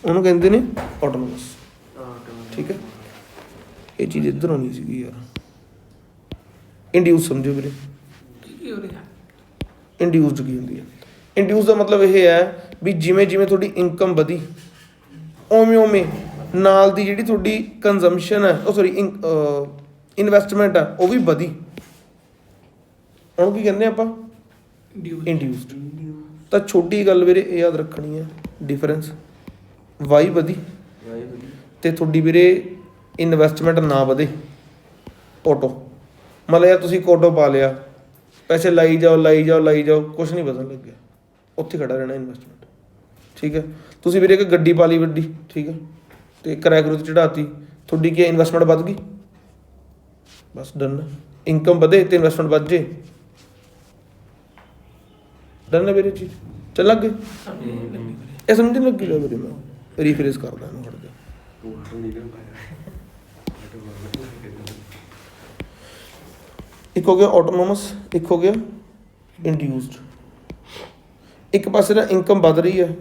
ਉਹਨੂੰ ਕਹਿੰਦੇ ਨੇ ਆਟੋਨੋਮਸ, ਠੀਕ ਹੈ। ਇਹ ਚੀਜ਼ ਇੱਧਰ ਹੋਣੀ ਸੀਗੀ ਯਾਰ। ਇੰਡਿਊਸ ਸਮਝੋ ਵੀਰੇ, ਇੰਡਿਊਸਡ ਕੀ ਹੁੰਦੀ ਹੈ। ਇੰਡਿਊਸ ਦਾ ਮਤਲਬ ਇਹ ਹੈ ਵੀ ਜਿਵੇਂ ਜਿਵੇਂ ਤੁਹਾਡੀ ਇਨਕਮ ਵਧੀ ਉਵੇਂ ਉਵੇਂ ਨਾਲ ਦੀ ਜਿਹੜੀ ਤੁਹਾਡੀ ਕੰਜ਼ੰਪਸ਼ਨ ਹੈ, ਉਹ ਸੌਰੀ ਇਨਵੈਸਟਮੈਂਟ ਹੈ ਉਹ ਵੀ ਵਧੀ, ਉਹਨੂੰ ਕੀ ਕਹਿੰਦੇ ਆਪਾਂ ਇੰਡਿਊਸਡ। ਤਾਂ ਛੋਟੀ ਗੱਲ ਵੀਰੇ ਇਹ ਯਾਦ ਰੱਖਣੀ ਹੈ, ਡਿਫਰੈਂਸ ਵਾਈ ਵਧੀ ਤੇ ਤੁਹਾਡੀ ਵੀਰੇ ਇਨਵੈਸਟਮੈਂਟ ਨਾ ਵਧੇ, ਆਟੋ ਮਤਲਬ ਯਾਰ ਤੁਸੀਂ ਕੋਟੋ ਪਾ ਲਿਆ, ਪੈਸੇ ਲਾਈ ਜਾਓ ਲਾਈ ਜਾਓ ਲਾਈ ਜਾਓ, ਕੁਛ ਨਹੀਂ ਵਧਣ ਲੱਗਿਆ, ਉੱਥੇ ਖੜਾ ਰਹਿਣਾ ਇਨਵੈਸਟਮੈਂਟ, ਠੀਕ ਹੈ। ਤੁਸੀਂ ਵੀਰੇ ਇੱਕ ਗੱਡੀ ਪਾ ਲਈ ਵੱਡੀ, ਠੀਕ ਹੈ, ਤੇ ਕਿਰਾਏ ਕਰੂਏ ਤੇ ਚੜਾਤੀ, ਤੁਹਾਡੀ ਕੀ ਇਨਵੈਸਟਮੈਂਟ ਵੱਧ ਗਈ, ਬਸ ਡਨ। ਇਨਕਮ ਵਧੇ ਤੇ ਇਨਵੈਸਟਮੈਂਟ ਵੱਧ ਜੇ, ਡਨ ਹੈ ਵੀਰੇ ਚੀਜ਼। ਚੱਲ ਲੱਗ ਗਏ ਇਹ ਸਮਝਣ ਲੱਗੀ ਜਾ ਵੀਰੇ, ਮੈਂ ਰੀਫਰੇਸ ਕਰਦਾ ਇਹਨੂੰ ਖੜ ਜਾ। ਇੱਕ ਹੋ ਗਿਆ ਆਟੋਨੋਮਸ, ਇੱਕ ਹੋ ਗਿਆ ਇੰਡਿਊਸਡ। ਇੱਕ ਪਾਸੇ ਨਾ ਇਨਕਮ ਵੱਧ ਰਹੀ ਹੈ,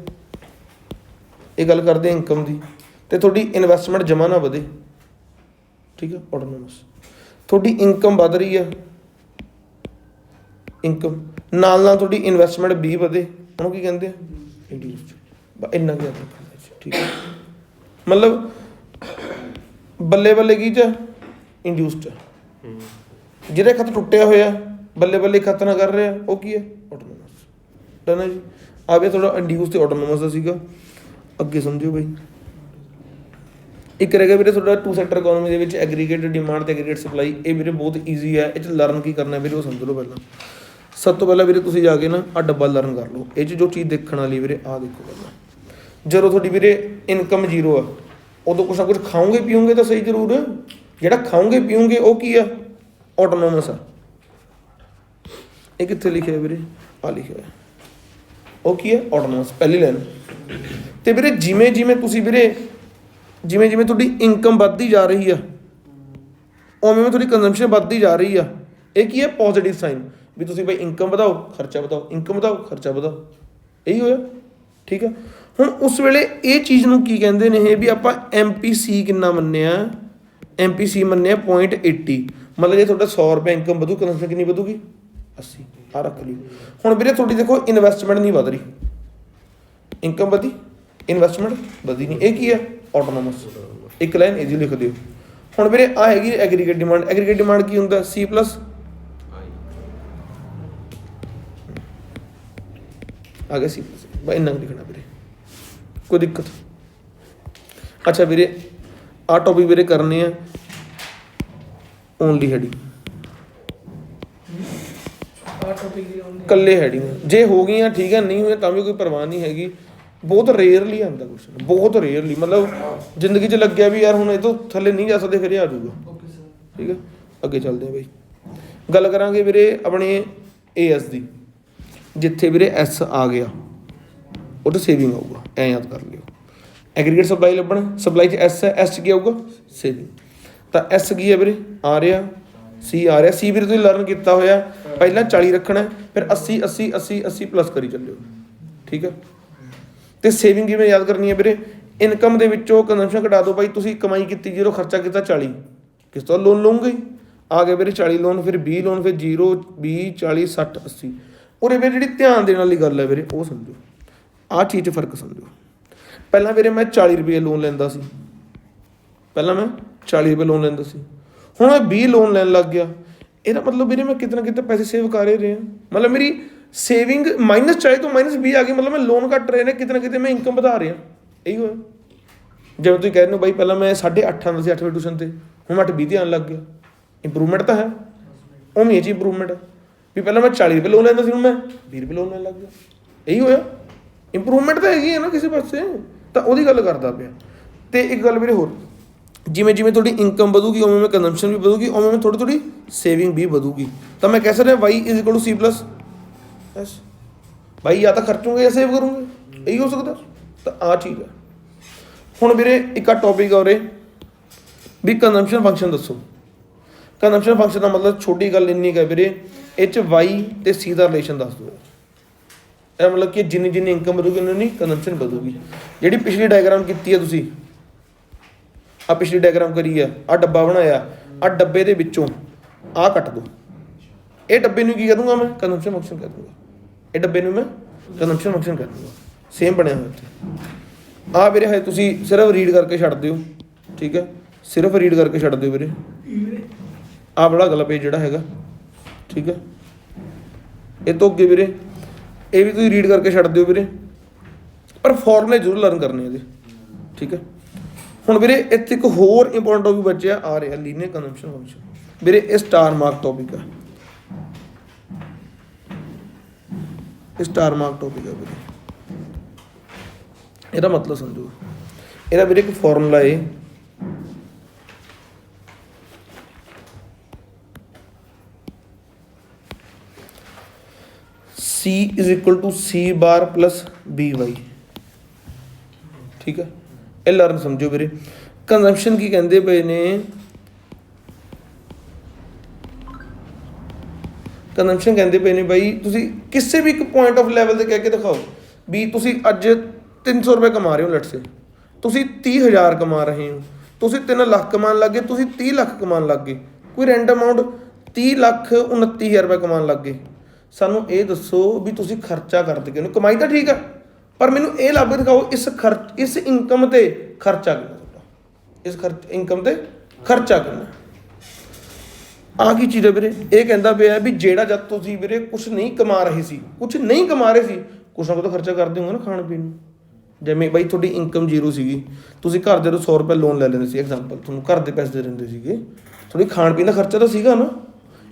ਇਹ ਗੱਲ ਕਰਦੇ ਇਨਕਮ ਦੀ, ਤੇ ਤੁਹਾਡੀ ਇਨਵੈਸਟਮੈਂਟ ਜਮ੍ਹਾਂ ਨਾ ਵਧੇ, ਠੀਕ ਹੈ, ਆਟੋਨੋਮਸ। ਤੁਹਾਡੀ ਇਨਕਮ ਵੱਧ ਰਹੀ ਹੈ, ਇਨਕਮ ਨਾਲ ਨਾਲ ਤੁਹਾਡੀ ਇਨਵੈਸਟਮੈਂਟ ਵੀ ਵਧੇ, ਉਹਨੂੰ ਕੀ ਕਹਿੰਦੇ ਆ ਇੰਡਿਊਸਡ। ਇੰਨਾ ਕੁ ਯਾਦ ਰੱਖਣਾ, ਠੀਕ ਹੈ। ਮਤਲਬ ਬੱਲੇ ਬੱਲੇ ਕੀ ਚ ਇੰਡਿਊਸਡ ਹੈ, ਜਿਹਦੇ ਖਤ ਟੁੱਟਿਆ ਹੋਇਆ ਬੱਲੇ ਬੱਲੇ ਖਤ ਨਾ ਕਰ ਰਿਹਾ ਉਹ ਕੀ ਹੈ ਆਟੋਨੋਮਸ, ਡਨ ਹੈ ਜੀ। ਆ ਗਿਆ ਥੋੜਾ ਇੰਡਿਊਸ ਤੇ ਆਟੋਨੋਮਸ ਦਾ ਸੀਗਾ। ਅੱਗੇ ਸਮਝੋ ਬਈ, ਇੱਕ ਰਹਿ ਗਿਆ ਵੀਰੇ ਤੁਹਾਡਾ 2 ਸੈਕਟਰ ਇਕੋਨਮੀ ਦੇ ਵਿੱਚ ਐਗਰੀਗੇਟ ਡਿਮਾਂਡ ਤੇ ਐਗਰੀਗੇਟ ਸਪਲਾਈ। ਇਹ ਵੀਰੇ ਬਹੁਤ ਈਜ਼ੀ ਹੈ, ਇਹ 'ਚ ਲਰਨ ਕੀ ਕਰਨਾ ਵੀਰੇ ਉਹ ਸਮਝ ਲਓ ਪਹਿਲਾਂ। ਸਭ ਤੋਂ ਪਹਿਲਾਂ ਵੀਰੇ ਤੁਸੀਂ ਜਾ ਕੇ ਨਾ ਆਹ ਡੱਬਾ ਲਰਨ ਕਰ ਲਓ। ਇਹ 'ਚ ਜੋ ਚੀਜ਼ ਦੇਖਣ ਵਾਲੀ ਵੀਰੇ ਆਹ ਦੇਖੋ ਪਹਿਲਾਂ, ਜਦੋਂ ਤੁਹਾਡੀ ਵੀਰੇ ਇਨਕਮ 0 ਆ ਉਦੋਂ ਕੁਛ ਨਾ ਕੁਛ ਖਾਓਗੇ ਪੀਓਗੇ ਤਾਂ ਸਹੀ ਜ਼ਰੂਰ, ਜਿਹੜਾ ਖਾਓਗੇ ਪੀਓਗੇ ਉਹ ਕੀ ਆ ਆਟੋਨੋਮਸ ਆ। ਇਹ ਕਿੱਥੇ ਲਿਖਿਆ ਵੀਰੇ, ਆ ਲਿਖਿਆ ਹੋਇਆ, ਉਹ ਕੀ ਹੈ ਆਟੋਨੋਮਸ, ਪਹਿਲੀ ਲਾਈਨ। ਤੇ ਵੀਰੇ ਜਿਵੇਂ ਜਿਵੇਂ ਤੁਸੀਂ ਵੀਰੇ ਜਿਵੇਂ ਜਿਵੇਂ ਤੁਹਾਡੀ ਇਨਕਮ ਵੱਧਦੀ ਜਾ ਰਹੀ ਆ ਉਵੇਂ ਉਵੇਂ ਤੁਹਾਡੀ ਕੰਜ਼ੰਪਸ਼ਨ ਵੱਧਦੀ ਜਾ ਰਹੀ ਆ। ਇਹ ਕੀ ਹੈ ਪੋਜ਼ਿਟਿਵ ਸਾਈਨ, ਵੀ ਤੁਸੀਂ ਭਾਈ ਇਨਕਮ ਵਧਾਓ ਖਰਚਾ ਵਧਾਓ, ਇਨਕਮ ਵਧਾਓ ਖਰਚਾ ਵਧਾਓ, ਇਹੀ ਹੋਇਆ, ਠੀਕ ਹੈ। ਹੁਣ ਉਸ ਵੇਲੇ ਇਹ ਚੀਜ਼ ਨੂੰ ਕੀ ਕਹਿੰਦੇ ਨੇ, ਇਹ ਵੀ ਆਪਾਂ MPC ਕਿੰਨਾ ਮੰਨਿਆ MPC ਮੰਨਿਆ 0.80, ਮਤਲਬ ਜੇ ਤੁਹਾਡਾ 100 ਰੁਪਏ ਇਨਕਮ ਵਧੂ, ਕੰਜ਼ੰਪਸ਼ਨ ਕਿੰਨੀ ਵਧੂਗੀ 80। ਆ ਰੱਖ ਲਈ। ਹੁਣ ਵੀਰੇ ਤੁਹਾਡੀ ਦੇਖੋ ਇਨਵੈਸਟਮੈਂਟ ਨਹੀਂ ਵਧ ਰਹੀ, ਇਨਕਮ ਵਧੀ, ਇਨਵੈਸਟਮੈਂਟ ਵਧੀ ਨਹੀਂ। ਇਹ ਕੀ ਹੈ? ਆਟੋਨੋਮਸ। ਇੱਕ ਲਾਈਨ ਇਹ ਜੀ ਲਿਖ ਦਿਓ। ਹੁਣ ਵੀਰੇ ਆ ਹੈਗੀ ਐਗਰੀਗੇਟ ਡਿਮਾਂਡ। ਐਗਰੀਗੇਟ ਡਿਮਾਂਡ ਕੀ ਹੁੰਦਾ? C ਪਲੱਸ ਆ ਗਿਆ C ਪਲੱਸ, ਬਸ ਇੰਨਾ ਕੁ ਲਿਖਣਾ ਵੀਰੇ, ਕੋਈ ਦਿੱਕਤ? ਅੱਛਾ ਵੀਰੇ ਆਹ ਟੌਪਿਕ ਵੀਰੇ ਕਰਨੇ ਆ ਓਨਲੀ ਹੈਡਿੰਗ, ਕੱਲੇ ਹੈਡਿੰਗ। ਜੇ ਹੋ ਗਈਆਂ ਠੀਕ ਹੈ, ਨਹੀਂ ਹੋਈਆਂ ਤਾਂ ਵੀ ਕੋਈ ਪਰਵਾਹ ਨਹੀਂ ਹੈਗੀ। ਬਹੁਤ ਰੇਅਰਲੀ ਆਉਂਦਾ ਕੁਐਸਚਨ, ਬਹੁਤ ਰੇਅਰਲੀ, ਮਤਲਬ ਜ਼ਿੰਦਗੀ 'ਚ ਲੱਗਿਆ ਵੀ ਯਾਰ ਹੁਣ ਇਹ ਤੋਂ ਥੱਲੇ ਨਹੀਂ ਜਾ ਸਕਦੇ, ਫਿਰ ਇਹ ਆ ਜਾਊਗਾ। ਠੀਕ ਹੈ, ਅੱਗੇ ਚੱਲਦੇ ਹਾਂ ਬਾਈ। ਗੱਲ ਕਰਾਂਗੇ ਵੀਰੇ ਆਪਣੇ AS ਦੀ। ਜਿੱਥੇ ਵੀਰੇ S ਆ ਗਿਆ ਉਹ ਤਾਂ ਸੇਵਿੰਗ ਆਊਗਾ, ਐਂ ਯਾਦ ਕਰ ਲਿਓ। ਐਗਰੀਗੇਟ ਸਪਲਾਈ ਲੱਭਣਾ, ਸਪਲਾਈ 'ਚ S ਹੈ, S 'ਚ ਕੀ ਆਊਗਾ? ਸੇਵਿੰਗ। ਤਾਂ S ਕੀ ਹੈ ਵੀਰੇ? ਆ ਰਿਹਾ C ਆ ਰਿਹਾ। C ਵੀਰੇ ਤੁਸੀਂ ਲਰਨ ਕੀਤਾ ਹੋਇਆ, ਪਹਿਲਾਂ 40 ਰੱਖਣਾ, ਫਿਰ 80 80 80 80 ਪਲੱਸ ਕਰੀ ਚੱਲਿਓ। ਠੀਕ ਹੈ, ਤੇ ਸੇਵਿੰਗ ਕਿਵੇਂ ਯਾਦ ਕਰਨੀ ਹੈ ਵੀਰੇ? ਇਨਕਮ ਦੇ ਵਿੱਚੋਂ ਕੰਜ਼ੰਪਸ਼ਨ ਘਟਾ ਦਿਓ ਬਾਈ। ਤੁਸੀਂ ਕਮਾਈ ਕੀਤੀ 0, ਖਰਚਾ ਕੀਤਾ 40, ਕਿਸ ਤੋਂ ਲੋਨ ਲਓਗੇ? ਆ ਗਿਆ ਵੀਰੇ 40 ਲੋਨ, ਫਿਰ 20 ਲੋਨ, ਫਿਰ 0 20 40 60 80। ਉਰੇ ਵੀਰੇ ਜਿਹੜੀ ਧਿਆਨ ਦੇਣ ਵਾਲੀ ਗੱਲ ਹੈ ਵੀਰੇ ਉਹ ਸਮਝੋ, ਆਹ ਚੀਜ਼ 'ਚ ਫਰਕ ਸਮਝੋ। ਪਹਿਲਾਂ ਵੀਰੇ ਮੈਂ 40 ਰੁਪਏ ਲੋਨ ਲੈਂਦਾ ਸੀ, ਪਹਿਲਾਂ ਮੈਂ 40 ਰੁਪਏ ਲੋਨ ਲੈਂਦਾ ਸੀ, ਹੁਣ ਮੈਂ 20 ਲੋਨ ਲੈਣ ਲੱਗ ਗਿਆ। ਇਹਦਾ ਮਤਲਬ ਵੀਰੇ ਮੈਂ ਕਿਤੇ ਨਾ ਕਿਤੇ ਪੈਸੇ ਸੇਵ ਕਰ ਹੀ ਰਿਹਾ, ਮਤਲਬ ਮੇਰੀ ਸੇਵਿੰਗ -40 ਤੋਂ -20 ਆ ਗਈ, ਮਤਲਬ ਮੈਂ ਲੋਨ ਘੱਟ ਰਹੇ ਨੇ, ਕਿਤੇ ਨਾ ਕਿਤੇ ਮੈਂ ਇਨਕਮ ਵਧਾ ਰਿਹਾ। ਇਹੀ ਹੋਇਆ। ਜਿਵੇਂ ਤੁਸੀਂ ਕਹਿ ਰਹੇ ਹੋ ਬਾਈ ਪਹਿਲਾਂ ਮੈਂ 8:30 ਆਉਂਦਾ ਸੀ 8 ਵਜੇ ਟਿਊਸ਼ਨ 'ਤੇ, ਹੁਣ ਮੈਂ 8:20 ਤੇ ਆਉਣ ਲੱਗ ਗਿਆ। ਇੰਪਰੂਵਮੈਂਟ ਤਾਂ ਹੈ, ਉਵੇਂ ਇਹ 'ਚ ਇੰਪਰੂਵਮੈਂਟ ਹੈ ਵੀ ਪਹਿਲਾਂ ਮੈਂ 40 ਰੁਪਏ ਲੋਨ ਲੈਂਦਾ ਸੀ, ਹੁਣ ਮੈਂ 20 ਰੁਪਏ ਲੋਨ ਲੈਣ ਲੱਗ ਗਿਆ। ਇਹੀ ਹੋਇਆ। ਇੰਪਰੂਵਮੈਂਟ ਤਾਂ ਹੈਗੀ ਹੈ ਨਾ ਕਿਸੇ ਪਾਸੇ, ਤਾਂ ਉਹਦੀ ਗੱਲ ਕਰਦਾ ਪਿਆ। ਤੇ ਇੱਕ ਗੱਲ ਵੀਰੇ ਹੋਰ, ਜਿਵੇਂ ਜਿਵੇਂ ਤੁਹਾਡੀ ਇਨਕਮ ਵਧੂਗੀ ਉਵੇਂ ਉਵੇਂ ਕੰਜ਼ੰਪਸ਼ਨ ਵੀ ਵਧੂਗੀ, ਉਵੇਂ ਉਵੇਂ ਥੋੜ੍ਹੀ ਥੋੜ੍ਹੀ ਸੇਵਿੰਗ ਵੀ ਵਧੂਗੀ। ਤਾਂ ਮੈਂ ਕਹਿ ਸਕਦਾ Y = C ਪਲੱਸ S। ਬਾਈ ਜਾਂ ਤਾਂ ਖਰਚੂਗੇ ਜਾਂ ਸੇਵ ਕਰੂੰਗੇ, ਇਹੀ ਹੋ ਸਕਦਾ। ਤਾਂ ਆਹ ਚੀਜ਼ ਹੈ। ਹੁਣ ਵੀਰੇ ਇੱਕ ਆ ਟੌਪਿਕ ਆ ਉਰੇ ਵੀ ਕੰਜ਼ੰਪਸ਼ਨ ਫੰਕਸ਼ਨ ਦੱਸੋ। ਕੰਜ਼ੰਪਸ਼ਨ ਫੰਕਸ਼ਨ ਦਾ ਮਤਲਬ ਛੋਟੀ ਗੱਲ ਇੰਨੀ ਕੁ ਹੈ ਵੀਰੇ, ਇਹ 'ਚ Y ਤੇ C ਦਾ ਰਿਲੇਸ਼ਨ ਦੱਸ ਦਿਓ। ਇਹ ਮਤਲਬ ਕਿ ਜਿੰਨੀ ਜਿੰਨੀ ਇਨਕਮ ਵਧੂਗੀ ਉਨੀ ਕੰਜ਼ੰਪਸ਼ਨ ਵਧੂਗੀ। ਜਿਹੜੀ ਪਿਛਲੀ ਡਾਇਗਰਾਮ ਕੀਤੀ ਹੈ ਤੁਸੀਂ, ਆਹ ਪਿਛਲੀ ਡਾਇਗਰਾਮ ਕਰੀ ਆ, ਆਹ ਡੱਬਾ ਬਣਾਇਆ, ਆਹ ਡੱਬੇ ਦੇ ਵਿੱਚੋਂ ਆਹ ਕੱਟ ਦੋ। ਇਹ ਡੱਬੇ ਨੂੰ ਕੀ ਕਹਿ ਦੂੰਗਾ ਮੈਂ? ਕੰਜ਼ੰਪਸ਼ਨ ਫੰਕਸ਼ਨ ਕਹਿ ਦੂੰਗਾ। ਇਹ ਡੱਬੇ ਨੂੰ ਮੈਂ ਕੰਜ਼ੰਪਸ਼ਨ ਫੰਕਸ਼ਨ ਕਹਿ ਦੂੰਗਾ। ਸੇਮ ਬਣਿਆ ਹੋਇਆ ਇੱਥੇ। ਆਹ ਵੀਰੇ ਹੈ ਤੁਸੀਂ ਸਿਰਫ ਰੀਡ ਕਰਕੇ ਛੱਡ ਦਿਓ। ਠੀਕ ਹੈ, ਸਿਰਫ ਰੀਡ ਕਰਕੇ ਛੱਡ ਦਿਓ ਵੀਰੇ। ਆਹ ਬੜਾ ਅਗਲਾ ਪੇਜ ਜਿਹੜਾ ਹੈਗਾ, ਠੀਕ ਹੈ, ਇਹ ਤੋਂ ਅੱਗੇ ਵੀਰੇ ਇਹ ਵੀ ਤੁਸੀਂ ਰੀਡ ਕਰਕੇ ਛੱਡ ਦਿਓ ਵੀਰੇ, ਪਰ ਫਾਰਮੂਲੇ ਜ਼ਰੂਰ ਲਰਨ ਕਰਨੇ ਇਹਦੇ। ਠੀਕ ਹੈ, ਹੁਣ ਵੀਰੇ ਇੱਥੇ ਇੱਕ ਹੋਰ ਇੰਪੋਰਟੈਂਟ ਟੌਪਿਕ ਬਚਿਆ ਆ ਰਿਹਾ, ਲੀਨੀਅਰ ਕੰਜ਼ੰਪਸ਼ਨ ਫੰਕਸ਼ਨ। ਵੀਰੇ ਇਹ ਸਟਾਰ ਮਾਰਕ ਟੌਪਿਕ ਹੈ, ਇਹ ਸਟਾਰ ਮਾਰਕ ਟੌਪਿਕ ਹੈ ਵੀਰੇ। ਇਹਦਾ ਮਤਲਬ ਸਮਝੋ, ਇਹਦਾ ਵੀਰੇ ਇੱਕ ਫਾਰਮੂਲਾ ਹੈ, C = C bar plus BY। ਠੀਕ ਹੈ, ਇਹ ਲਰਨ ਸਮਝੋ ਵੀਰੇ। ਕੰਜ਼ੰਪਸ਼ਨ ਕੀ ਕਹਿੰਦੇ ਪਏ ਨੇ? ਕੰਜ਼ੰਪਸ਼ਨ ਕਹਿੰਦੇ ਪਏ ਨੇ ਬਾਈ ਤੁਸੀਂ ਕਿਸੇ ਵੀ ਇੱਕ ਪੁਆਇੰਟ ਆਫ ਲੈਵਲ ਤੇ ਕਹਿ ਕੇ ਦਿਖਾਓ ਵੀ ਤੁਸੀਂ ਅੱਜ 300 ਰੁਪਏ ਕਮਾ ਰਹੇ ਹੋ, ਲੈਟਸ ਸੇ ਤੁਸੀਂ 30,000 ਕਮਾ ਰਹੇ ਹੋ, ਤੁਸੀਂ 3 ਲੱਖ ਕਮਾਉਣ ਲੱਗ ਗਏ, ਤੁਸੀਂ 30 ਲੱਖ ਕਮਾਉਣ ਲੱਗ ਗਏ, ਕੋਈ ਰੈਂਡਮ ਅਮਾਊਂਟ 30,29,000 ਰੁਪਏ ਕਮਾਉਣ ਲੱਗ ਗਏ। ਸਾਨੂੰ ਇਹ ਦੱਸੋ ਵੀ ਤੁਸੀਂ ਖਰਚਾ ਕਰਦੇ ਕਿਉਂ? ਕਮਾਈ ਤਾਂ ਠੀਕ ਆ, ਪਰ ਮੈਨੂੰ ਇਹ ਲੱਭ ਕੇ ਦਿਖਾਓ ਇਸ ਇਨਕਮ ਤੇ ਖਰਚਾ ਕਿੰਨਾ ਤੁਹਾਡਾ, ਇਸ ਇਨਕਮ ਤੇ ਖਰਚਾ ਕਿੰਨਾ। ਆਹ ਕੀ ਚੀਜ਼ ਹੈ ਵੀਰੇ? ਇਹ ਕਹਿੰਦਾ ਪਿਆ ਵੀ ਜਿਹੜਾ ਜਦ ਤੁਸੀਂ ਵੀਰੇ ਕੁਛ ਨਹੀਂ ਕਮਾ ਰਹੇ ਸੀ, ਕੁਛ ਨਾ ਕੁਛ ਤਾਂ ਖਰਚਾ ਕਰਦੇ ਹੋਗੇ ਨਾ ਖਾਣ ਪੀਣ ਨੂੰ। ਜਿਵੇਂ ਬਾਈ ਤੁਹਾਡੀ ਇਨਕਮ 0 ਸੀਗੀ, ਤੁਸੀਂ ਘਰ ਦੇ ਤੋਂ 100 ਰੁਪਏ ਲੋਨ ਲੈ ਲੈਂਦੇ ਸੀ, ਐਗਜ਼ਾਮਪਲ ਤੁਹਾਨੂੰ ਘਰ ਦੇ ਪੈਸੇ ਦੇ ਦਿੰਦੇ ਸੀਗੇ, ਤੁਹਾਡੀ ਖਾਣ ਪੀਣ ਦਾ ਖਰਚਾ ਤਾਂ ਸੀਗਾ ਨਾ।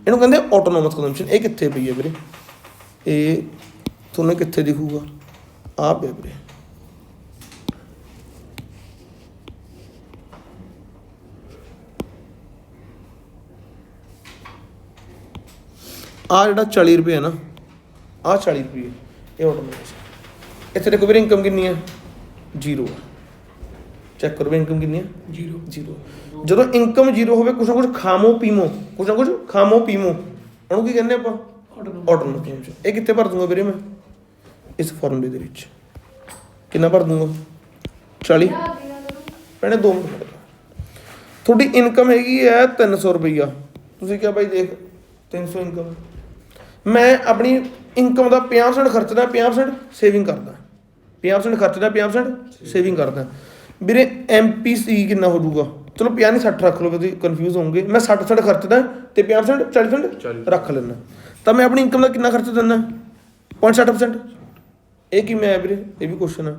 ਇਹਨੂੰ ਕਹਿੰਦੇ ਆਟੋਨੋਮਸ ਕੰਜ਼ੰਪਸ਼ਨ। ਇਹ ਕਿੱਥੇ ਪਈ ਹੈ ਵੀਰੇ? ਇਹ ਤੁਹਾਨੂੰ ਕਿੱਥੇ ਦਿਖੂਗਾ? ਆਹ ਪਿਆ ਵੀਰੇ, ਆਹ ਜਿਹੜਾ 40 ਰੁਪਏ ਹੈ ਨਾ, ਆਹ 40 ਰੁਪਏ ਇਹ ਆਟੋਨੋਮਸ। ਇੱਥੇ ਦੇਖੋ ਵੀਰੇ ਇਨਕਮ ਕਿੰਨੀ ਹੈ? 0 ਹੈ। ਚੈੱਕ ਕਰੋ ਇਨਕਮ ਕਿੰਨੀ ਹੈ? 0। ਜਦੋਂ ਇਨਕਮ 0 ਹੋਵੇ, ਕੁਛ ਨਾ ਕੁਛ ਖਾਮੋ ਪੀਮੋ, ਉਹਨੂੰ ਕੀ ਕਹਿੰਦੇ ਆਪਾਂ? ਆਟੋਨੋਮਸ। ਇਹ ਕਿੱਥੇ ਭਰ ਦੂੰਗਾ ਵੀਰੇ ਮੈਂ? ਇਸ ਫਾਰਮੂਲੇ ਦੇ ਵਿੱਚ ਕਿੰਨਾ ਭਰ ਦੂੰਗਾ? 40 ਭੈਣੇ 2 ਮਿੰਟ। ਤੁਹਾਡੀ ਇਨਕਮ ਹੈਗੀ ਹੈ 300 ਰੁਪਈਆ, ਤੁਸੀਂ ਕਿਹਾ ਬਾਈ ਦੇਖ 300 ਇਨਕਮ, ਮੈਂ ਆਪਣੀ ਇਨਕਮ ਦਾ 50% ਖਰਚਦਾ, 50% ਸੇਵਿੰਗ ਕਰਦਾ, 50% ਖਰਚਦਾ, 50% ਸੇਵਿੰਗ ਕਰਦਾ। ਵੀਰੇ MPC ਕਿੰਨਾ ਹੋ ਜਾਊਗਾ? ਚਲੋ 50 ਨਹੀਂ 60 ਰੱਖ ਲਓ, ਤੁਸੀਂ ਕਨਫਿਊਜ਼ ਹੋਵੋਗੇ। ਮੈਂ 60% ਖਰਚਦਾ ਤੇ 50% 40% ਰੱਖ ਲੈਂਦਾ, ਤਾਂ ਮੈਂ ਆਪਣੀ ਇਨਕਮ ਦਾ ਕਿੰਨਾ ਖਰਚ ਦਿੰਦਾ? 0.60%। ਇਹ ਕੀ ਮੈਂ ਵੀਰੇ, ਇਹ ਵੀ ਕੁਐਸਚਨ ਆ।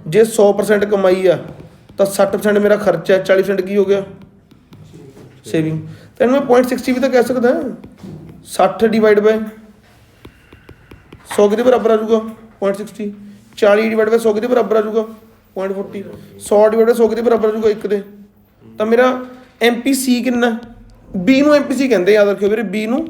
ਜੇ 100% ਕਮਾਈ ਆ ਤਾਂ 60% ਮੇਰਾ ਖਰਚਾ ਹੈ, 40% ਕੀ ਹੋ ਗਿਆ? ਸੇਵਿੰਗ। ਤਾਂ ਇਹਨੂੰ ਮੈਂ 0.60 ਵੀ ਤਾਂ ਕਹਿ ਸਕਦਾ। 60 ਡਿਵਾਈਡ ਬਾਏ 100 ਕਿਹਦੇ ਬਰਾਬਰ ਆ ਜਾਊਗਾ? 0.60। 40 ਡਿਵਾਈਡ ਬਾਏ 100 ਕਿਹਦੇ ਬਰਾਬਰ ਆ ਜਾਊਗਾ? 0.40। 100 ਡਿਵਾਈਡ ਬਾਏ 100 ਕਿਹਦੇ ਬਰਾਬਰ ਆ ਜਾਊਗਾ? 1 ਦੇ। ਤਾਂ ਮੇਰਾ MPC ਕਿੰਨਾ? B ਨੂੰ MPC ਕਹਿੰਦੇ, ਯਾਦ ਰੱਖਿਓ ਵੀਰੇ, B ਨੂੰ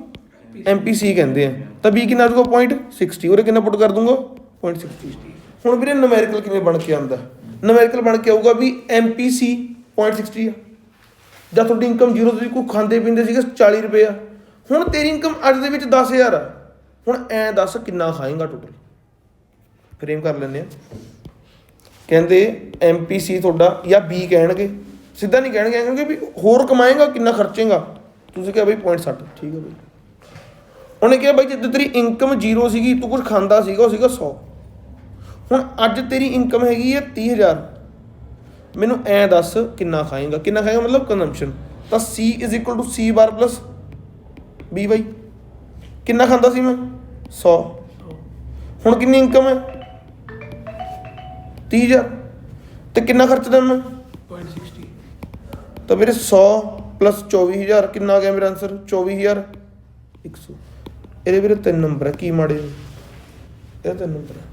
MPC ਕਹਿੰਦੇ ਆ। ਤਾਂ B ਕਿੰਨਾ ਆ ਜਾਊਗਾ? 0.60। ਉਹਦੇ ਕਿੰਨਾ ਪੁੱਟ ਕਰ ਦੂੰਗਾ? 0.60। ਹੁਣ ਵੀਰੇ ਨੂਮੈਰੀਕਲ ਕਿਵੇਂ ਬਣ ਕੇ ਆਉਂਦਾ? ਨੂਮੈਰੀਕਲ ਬਣ ਕੇ ਆਊਗਾ ਵੀ MPC 0.60 ਆ। ਜਦ ਤੁਹਾਡੀ ਇਨਕਮ 0, ਤੁਸੀਂ ਕੋਈ ਖਾਂਦੇ ਪੀਂਦੇ ਸੀਗੇ 40 ਰੁਪਏ ਆ, ਹੁਣ ਤੇਰੀ ਇਨਕਮ ਅੱਜ ਦੇ ਵਿੱਚ 10,000 ਆ। ਹੁਣ ਐਂ ਦੱਸ ਕਿੰਨਾ ਖਾਏਗਾ ਟੋਟਲ? ਫਰੇਮ ਕਰ ਲੈਂਦੇ ਆ। ਕਹਿੰਦੇ MPC ਤੁਹਾਡਾ ਜਾਂ B ਕਹਿਣਗੇ, ਸਿੱਧਾ ਨਹੀਂ ਕਹਿਣਗੇ, ਕਹਿਣਗੇ ਵੀ ਹੋਰ ਕਮਾਏਗਾ ਕਿੰਨਾ ਖਰਚੇਗਾ? ਤੁਸੀਂ ਕਿਹਾ ਬਈ 0.60। ਠੀਕ ਹੈ ਬਈ। ਉਹਨੇ ਕਿਹਾ ਬਾਈ ਜਿੱਦਾਂ ਤੇਰੀ ਇਨਕਮ 0 ਸੀਗੀ, ਤੂੰ ਕੁਝ ਖਾਂਦਾ ਸੀਗਾ, ਉਹ ਸੀਗਾ 100। ਹੁਣ ਅੱਜ ਤੇਰੀ ਇਨਕਮ ਹੈਗੀ ਹੈ 30,000, ਮੈਨੂੰ ਐਂ ਦੱਸ ਕਿੰਨਾ ਖਾਏਗਾ? ਕਿੰਨਾ ਖਾਏਗਾ ਮਤਲਬ ਕੰਜ਼ੰਪਸ਼ਨ। ਤਾਂ C = C ਬਾਰ ਪਲੱਸ B ਬਾਈ। ਕਿੰਨਾ ਖਾਂਦਾ ਸੀ ਮੈਂ? 100। ਹੁਣ ਕਿੰਨੀ ਇਨਕਮ ਹੈ? 30,000। ਤੇ ਕਿੰਨਾ ਖਰਚਦਾ ਮੈਂ? 0.60। ਤਾਂ ਵੀਰੇ 100 + 24,000 ਕਿੰਨਾ ਆ ਗਿਆ ਮੇਰਾ ਆਨਸਰ? 24,100। ਇਹਦੇ ਵੀਰੇ 3 ਨੰਬਰ ਹੈ। ਕੀ ਮਾੜੇ? ਇਹ 3 ਨੰਬਰ ਹੈ।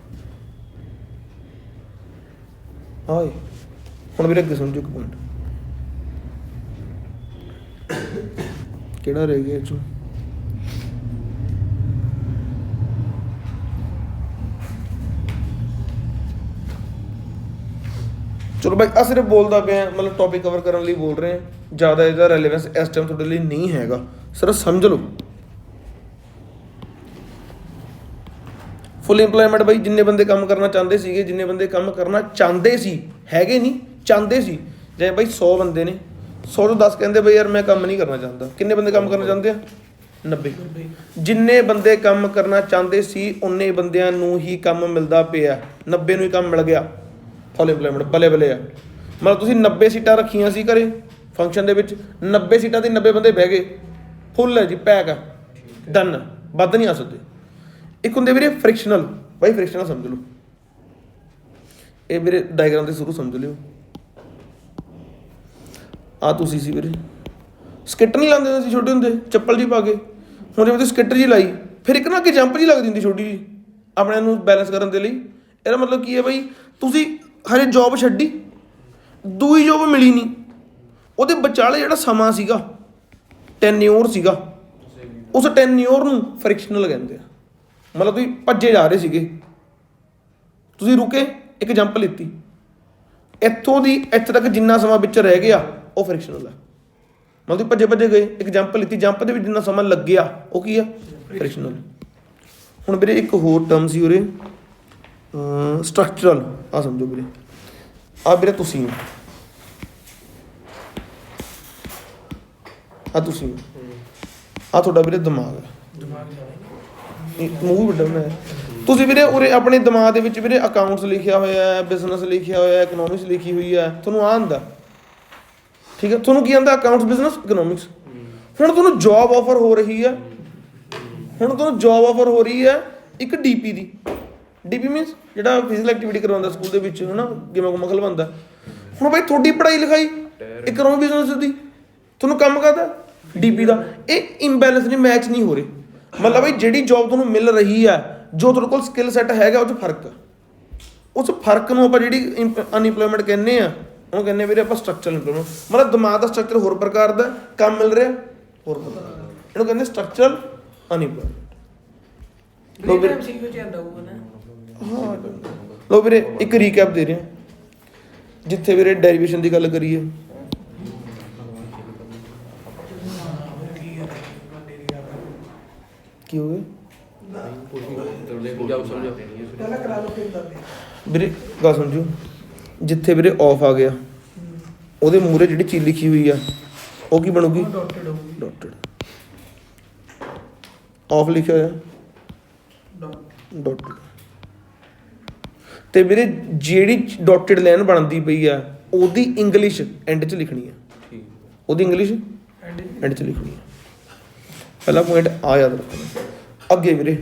ਹਾਏ ਹੁਣ ਵੀਰੇ ਅੱਗੇ ਸਮਝੋ ਇੱਕ ਪੁਆਇੰਟ, ਕਿਹੜਾ ਰਹਿ ਗਿਆ ਇਹ 'ਚੋਂ? ਚਲੋ ਬਾਈ ਆ ਸਿਰਫ ਬੋਲਦਾ ਪਿਆ, ਮਤਲਬ ਟੌਪਿਕ ਕਵਰ ਕਰਨ ਲਈ ਬੋਲ ਰਹੇ ਹਾਂ, ਜ਼ਿਆਦਾ ਇਹਦਾ ਰੈਲੇਵੈਂਸ ਇਸ ਟਾਈਮ ਤੁਹਾਡੇ ਲਈ ਨਹੀਂ ਹੈਗਾ, ਸਿਰਫ ਸਮਝ ਲਓ। ਫੁੱਲ ਇੰਪਲੋਇਮੈਂਟ ਬਾਈ ਜਿੰਨੇ ਬੰਦੇ ਕੰਮ ਕਰਨਾ ਚਾਹੁੰਦੇ ਸੀਗੇ, ਜਿੰਨੇ ਬੰਦੇ ਕੰਮ ਕਰਨਾ ਚਾਹੁੰਦੇ ਸੀ, ਹੈਗੇ ਨਹੀਂ, ਚਾਹੁੰਦੇ ਸੀ, ਜੇ ਬਾਈ 100 ਬੰਦੇ ਨੇ, 100 ਤੋਂ 10 ਕਹਿੰਦੇ ਬਈ ਯਾਰ ਮੈਂ ਕੰਮ ਨਹੀਂ ਕਰਨਾ ਚਾਹੁੰਦਾ। ਕਿੰਨੇ ਬੰਦੇ ਕੰਮ ਕਰਨਾ ਚਾਹੁੰਦੇ ਆ? 90। ਜਿੰਨੇ ਬੰਦੇ ਕੰਮ ਕਰਨਾ ਚਾਹੁੰਦੇ ਸੀ ਉਨੇ ਬੰਦਿਆਂ ਨੂੰ ਹੀ ਕੰਮ ਮਿਲਦਾ ਪਿਆ, 90 ਨੂੰ ਹੀ ਕੰਮ ਮਿਲ ਗਿਆ। ਫੁੱਲ ਇੰਪਲੋਇਮੈਂਟ ਬੱਲੇ ਬੱਲੇ ਆ। ਮਤਲਬ ਤੁਸੀਂ 90 ਸੀਟਾਂ ਰੱਖੀਆਂ ਸੀ ਘਰੇ ਫੰਕਸ਼ਨ ਦੇ ਵਿੱਚ, 90 ਸੀਟਾਂ ਤੇ 90 ਬੰਦੇ ਬਹਿ ਗਏ, ਫੁੱਲ ਹੈ ਜੀ, ਪੈਕ ਆ, ਡਨ, ਵੱਧ ਨਹੀਂ ਆ ਸਕਦੇ। ਇੱਕ ਹੁੰਦੇ ਵੀਰੇ ਫ੍ਰਿਕਸ਼ਨਲ, ਬਾਈ ਫ੍ਰਿਕਸ਼ਨਲ ਸਮਝ ਲਓ, ਇਹ ਵੀਰੇ ਡਾਇਗਰਾਮ ਦੇ ਸ਼ੁਰੂ ਸਮਝ ਲਿਓ। ਆ ਤੁਸੀਂ ਸੀ ਵੀਰੇ, ਸਕਿੱਟ ਨਹੀਂ ਲਾਉਂਦੇ ਸੀ ਛੋਟੇ ਹੁੰਦੇ, ਚੱਪਲ ਜੀ ਪਾ ਕੇ, ਹੁਣ ਜਿਵੇਂ ਤੁਸੀਂ ਸਕਿੱਟ ਜੀ ਲਾਈ, ਫਿਰ ਇੱਕ ਨਾ ਅੱਗੇ ਜੰਪ ਜੀ ਲੱਗਦੀ ਹੁੰਦੀ ਛੋਟੀ ਜੀ, ਆਪਣੇ ਨੂੰ ਬੈਲੈਂਸ ਕਰਨ ਦੇ ਲਈ। ਇਹਦਾ ਮਤਲਬ ਕੀ ਹੈ ਬਾਈ, ਤੁਸੀਂ ਹਜੇ ਜੋਬ ਛੱਡੀ, ਦੂਈ ਜੋਬ ਮਿਲੀ ਨਹੀਂ, ਉਹਦੇ ਵਿਚਾਲੇ ਜਿਹੜਾ ਸਮਾਂ ਸੀਗਾ, ਟੈਨਿਓਰ ਸੀਗਾ, ਉਸ ਟੈਨਿਓਰ ਨੂੰ ਫ੍ਰਿਕਸ਼ਨਲ ਕਹਿੰਦੇ ਆ। ਮਤਲਬ ਤੁਸੀਂ ਭੱਜੇ ਜਾ ਰਹੇ ਸੀਗੇ, ਤੁਸੀਂ ਰੁਕੇ, ਇੱਕ ਜੰਪ ਲਿੱਤੀ, ਇੱਥੋਂ ਦੀ ਇੱਥੇ ਤੱਕ ਜਿੰਨਾ ਸਮਾਂ ਵਿੱਚ ਰਹਿ ਗਿਆ ਉਹ ਫ੍ਰਿਕਸ਼ਨਲ ਹੈ। ਮਤਲਬ ਤੁਸੀਂ ਭੱਜੇ ਭੱਜੇ ਗਏ, ਇੱਕ ਜੰਪ ਲਿੱਤੀ, ਜੰਪ ਦੇ ਵਿੱਚ ਜਿੰਨਾ ਸਮਾਂ ਲੱਗਿਆ ਉਹ ਕੀ ਆ? ਫ੍ਰਿਕਸ਼ਨਲ। ਹੁਣ ਵੀਰੇ ਇੱਕ ਹੋਰ ਟਰਮ ਸੀ ਉਰੇ, ਸਟਰਕਚਰਲ। ਆ ਸਮਝੋ ਵੀਰੇ, ਆ ਵੀਰੇ ਤੁਸੀਂ, ਆ ਤੁਸੀਂ, ਆ ਤੁਹਾਡਾ ਵੀਰੇ ਦਿਮਾਗ ਹੈ, ਮੂੰਹ ਵੱਡਾ ਬਣਾਇਆ ਤੁਸੀਂ ਵੀਰੇ। ਉਰੇ ਆਪਣੇ ਦਿਮਾਗ ਦੇ ਵਿੱਚ ਵੀਰੇ ਅਕਾਊਂਟਸ ਲਿਖਿਆ ਹੋਇਆ ਹੈ, ਬਿਜ਼ਨਸ ਲਿਖਿਆ ਹੋਇਆ ਹੈ, ਇਕਨੋਮਿਕਸ ਲਿਖੀ ਹੋਈ ਹੈ, ਤੁਹਾਨੂੰ ਆ ਆਉਂਦਾ, ਠੀਕ ਹੈ। ਤੁਹਾਨੂੰ ਕੀ ਆਉਂਦਾ? Accounts, business, economics. ਹੁਣ ਤੁਹਾਨੂੰ ਜੋਬ ਆਫਰ ਹੋ ਰਹੀ ਹੈ, ਹੁਣ ਤੁਹਾਨੂੰ ਜੋਬ ਆਫਰ ਹੋ ਰਹੀ ਹੈ ਇੱਕ DP ਦੀ। DP ਮੀਨਸ ਜਿਹੜਾ ਫਿਜ਼ੀਕਲ ਐਕਟੀਵਿਟੀ ਕਰਵਾਉਂਦਾ ਸਕੂਲ ਦੇ ਵਿੱਚ, ਹੈ ਨਾ, ਗੇਮਾਂ ਗੁਮਾਂ ਖਿਲਵਾਉਂਦਾ। ਹੁਣ ਬਾਈ ਤੁਹਾਡੀ ਪੜ੍ਹਾਈ ਲਿਖਾਈ ਇਕਨੋਮਿਕ ਬਿਜ਼ਨਸ ਦੀ, ਤੁਹਾਨੂੰ ਕੰਮ ਕਰਦਾ DP ਦਾ, ਇਹ ਇੰਬੈਲੈਂਸ ਨਹੀਂ, ਮੈਚ ਨਹੀਂ ਹੋ ਰਹੇ। ਮਤਲਬ ਬਈ ਜਿਹੜੀ ਜੋਬ ਤੁਹਾਨੂੰ ਮਿਲ ਰਹੀ ਹੈ, ਜੋ ਤੁਹਾਡੇ ਕੋਲ ਸਕਿੱਲ ਸੈੱਟ ਹੈਗਾ, ਉਹ 'ਚ ਫਰਕ ਆ। ਉਸ ਫਰਕ ਨੂੰ ਆਪਾਂ ਜਿਹੜੀ ਅਨਇੰਪਲੋਇਮੈਂਟ ਕਹਿੰਦੇ ਆ, ਉਹ ਕਹਿੰਦੇ ਵੀਰੇ ਆਪਾਂ ਸਟਰਕਚਰਲ ਇੰਪਲੋਇਮੈਂਟ। ਮਤਲਬ ਦਿਮਾਗ ਦਾ ਸਟਰਕਚਰ ਹੋਰ ਪ੍ਰਕਾਰ ਦਾ, ਕੰਮ ਮਿਲ ਰਿਹਾ ਹੋਰ ਪ੍ਰਕਾਰ ਦਾ, ਇਹਨੂੰ ਕਹਿੰਦੇ ਸਟਰਕਚਰਲ ਅਨਇੰਪਲੋਇਮੈਂਟ। ਲੋ ਵੀਰੇ, ਹਾਂ ਲੋ ਵੀਰੇ ਇੱਕ ਰੀਕੈਪ ਦੇ ਰਹੇ ਹਾਂ, ਜਿੱਥੇ ਵੀਰੇ ਡੈਰੀਵੇਸ਼ਨ ਦੀ ਗੱਲ ਕਰੀਏ, ਕੀ ਹੋ ਗਿਆ ਵੀਰੇ? ਗੱਲ ਸਮਝੋ, ਜਿੱਥੇ ਵੀਰੇ ਆਫ ਆ ਗਿਆ ਉਹਦੇ ਮੂਹਰੇ ਜਿਹੜੀ ਚੀਜ਼ ਲਿਖੀ ਹੋਈ ਆ ਉਹ ਕੀ ਬਣੂਗੀ? ਡਾਟਡ ਹੋਊਗੀ। ਡਾਟਡ। ਆਫ ਲਿਖਿਆ ਹੋਇਆ ਡਾਟਡ। ਤੇ ਵੀਰੇ ਜਿਹੜੀ ਡਾਟਡ ਲਾਈਨ ਬਣਦੀ ਪਈ ਆ ਉਹਦੀ ਇੰਗਲਿਸ਼ ਐਂਡ 'ਚ ਲਿਖਣੀ ਆ। ਠੀਕ ਉਹਦੀ ਇੰਗਲਿਸ਼ ਐਂਡ 'ਚ ਲਿਖਣੀ ਆ। ਪਹਿਲਾ ਪੁਆਇੰਟ ਆ ਯਾਦ ਰੱਖਣਾ। ਅੱਗੇ ਵੀਰੇ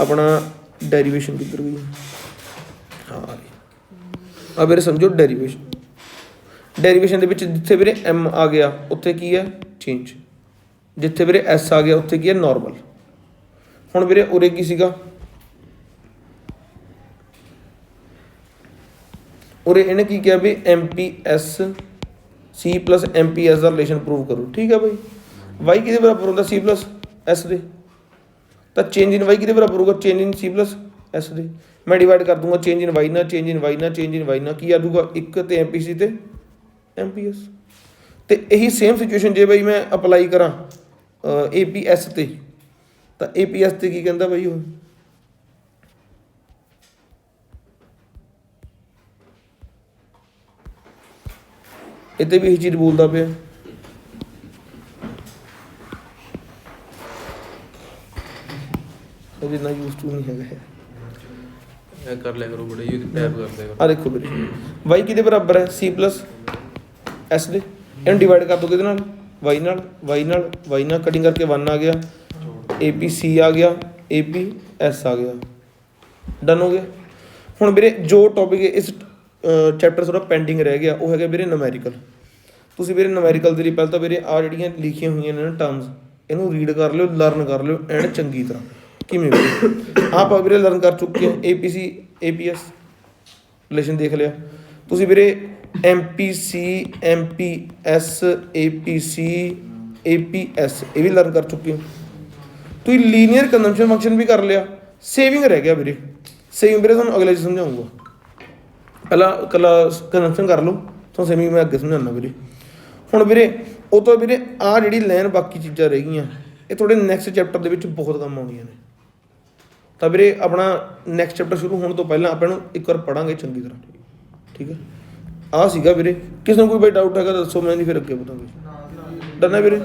ਆਪਣਾ ਡੈਰੀਵੇਸ਼ਨ ਕਿੱਧਰ ਗਈ? ਹਾਂ ਆ ਵੀਰੇ ਸਮਝੋ ਡੈਰੀਵੇਸ਼ਨ ਦੇ ਵਿੱਚ ਜਿੱਥੇ ਵੀਰੇ ਐਮ ਆ ਗਿਆ ਉੱਥੇ ਕੀ ਹੈ? ਚੇਂਜ। ਜਿੱਥੇ ਵੀਰੇ ਐਸ ਆ ਗਿਆ ਉੱਥੇ ਕੀ ਹੈ? ਨਾਰਮਲ। ਹੁਣ ਵੀਰੇ ਉਰੇ ਕੀ ਸੀਗਾ? ਉਰੇ ਇਹਨੇ ਕੀ ਕਿਹਾ ਵੀ MPS C plus MPS ਦਾ ਰਿਲੇਸ਼ਨ ਪ੍ਰੂਵ ਕਰੋ। ਠੀਕ ਹੈ ਬਾਈ। y ਕਿਹਦੇ ਬਰਾਬਰ ਹੁੰਦਾ? C plus S ਦੇ। ਤਾਂ ਚੇਂਜ ਇਨ y ਕਿਹਦੇ ਬਰਾਬਰ ਹੋਊਗਾ? Change in C plus S ਦੇ। ਮੈਂ ਡਿਵਾਈਡ ਕਰ ਦੂੰਗਾ ਚੇਂਜ ਇਨ y ਨਾਲ, ਚੇਂਜ ਇਨ y ਨਾਲ, ਚੇਂਜ ਇਨ y ਨਾਲ। ਕੀ ਆ ਜਾਊਗਾ? 1 ਤੇ MPC ਤੇ MPS। ਤੇ ਇਹੀ ਸੇਮ ਸਿਚੁਏਸ਼ਨ ਜੇ ਬਾਈ ਮੈਂ ਅਪਲਾਈ ਕਰਾਂ APS ਤੇ, ਤਾਂ APS ਤੇ ਕੀ ਕਹਿੰਦਾ ਬਾਈ ਉਹ? ਇੱਥੇ ਵੀ ਇਹੀ ਚੀਜ਼ ਬੋਲਦਾ ਪਿਆ। ਉਹ ਜਿੰਨਾ ਯੂਜ਼ ਟੂ ਨਹੀਂ ਹੈਗਾ। ਇਹ ਕਰ ਲਿਆ ਕਰੋ ਬੜੇ, ਇਹ ਟੈਪ ਕਰਦੇ ਕਰੋ। ਆ ਦੇਖੋ ਵੀਰੇ y ਕਿਹਦੇ ਬਰਾਬਰ ਹੈ? C plus S ਦੇ। ਇਹਨੂੰ ਡਿਵਾਈਡ ਕਰ ਦੋ ਕਿਹਦੇ ਨਾਲ? y ਨਾਲ। y ਨਾਲ y ਨਾਲ ਕਟਿੰਗ ਕਰਕੇ 1 ਆ ਗਿਆ, APC ਆ ਗਿਆ, APS ਆ ਗਿਆ। ਡਨ ਹੋ ਗਿਆ। ਹੁਣ ਵੀਰੇ ਜੋ ਟੌਪਿਕ ਇਸ ਚੈਪਟਰ ਥੋੜਾ ਪੈਂਡਿੰਗ ਰਹਿ ਗਿਆ ਉਹ ਹੈਗਾ ਵੀਰੇ ਨਿਊਮੈਰੀਕਲ। ਤੁਸੀਂ ਵੀਰੇ ਨਿਊਮੈਰੀਕਲ ਦੇ ਲਈ ਪਹਿਲਾਂ ਤਾਂ ਵੀਰੇ ਆ ਜਿਹੜੀਆਂ ਲਿਖੀਆਂ ਹੋਈਆਂ ਨੇ ਨਾ ਟਰਮਸ, ਇਹਨੂੰ ਰੀਡ ਕਰ ਲਿਓ, ਲਰਨ ਕਰ ਲਿਓ ਐਂਡ ਚੰਗੀ ਤਰ੍ਹਾਂ। ਕਿਵੇਂ ਵੀਰੇ ਆਪਾਂ ਵੀਰੇ ਲਰਨ ਕਰ ਚੁੱਕੇ ਹਾਂ। APC APS ਰਿਲੇਸ਼ਨ ਦੇਖ ਲਿਆ ਤੁਸੀਂ ਵੀਰੇ। MPC MPS APC APS ਇਹ ਵੀ ਲਰਨ ਕਰ ਚੁੱਕੇ ਹੋ ਤੁਸੀਂ। ਲੀਨੀਅਰ ਕੰਜ਼ੰਪਸ਼ਨ ਫੰਕਸ਼ਨ ਵੀ ਕਰ ਲਿਆ। ਸੇਵਿੰਗ ਰਹਿ ਗਿਆ ਵੀਰੇ। ਸੇਵਿੰਗ ਵੀਰੇ ਤੁਹਾਨੂੰ ਅਗਲੇ 'ਚ ਸਮਝਾਊਂਗਾ। ਪਹਿਲਾਂ ਇਕੱਲਾ ਕੰਜ਼ੰਪਸ਼ਨ ਕਰ ਲਓ, ਤੁਹਾਨੂੰ ਸੇਵਿੰਗ ਮੈਂ ਅੱਗੇ ਸਮਝਾਉਣਾ ਵੀਰੇ। ਹੁਣ ਵੀਰੇ ਉਹ ਤੋਂ ਵੀਰੇ ਆਹ ਜਿਹੜੀ ਲਾਈਨ ਬਾਕੀ ਚੀਜ਼ਾਂ ਰਹਿ ਗਈਆਂ ਇਹ ਤੁਹਾਡੇ ਨੈਕਸਟ ਚੈਪਟਰ ਦੇ ਵਿੱਚ ਬਹੁਤ ਕੰਮ ਆਉਣੀਆਂ ਨੇ। ਤਾਂ ਵੀਰੇ ਆਪਣਾ ਨੈਕਸਟ ਚੈਪਟਰ ਸ਼ੁਰੂ ਹੋਣ ਤੋਂ ਪਹਿਲਾਂ ਆਪਾਂ ਇਹਨੂੰ ਇੱਕ ਵਾਰ ਪੜ੍ਹਾਂਗੇ ਚੰਗੀ ਤਰ੍ਹਾਂ। ਠੀਕ ਹੈ। ਆਹ ਸੀਗਾ ਵੀਰੇ। ਕਿਸੇ ਨੂੰ ਕੋਈ ਬਾਈ ਡਾਊਟ ਹੈਗਾ ਤਾਂ ਦੱਸੋ, ਮੈਂ ਨਹੀਂ ਫਿਰ ਅੱਗੇ ਵਧਾਂਗੇ। ਡਨ ਹੈ ਵੀਰੇ।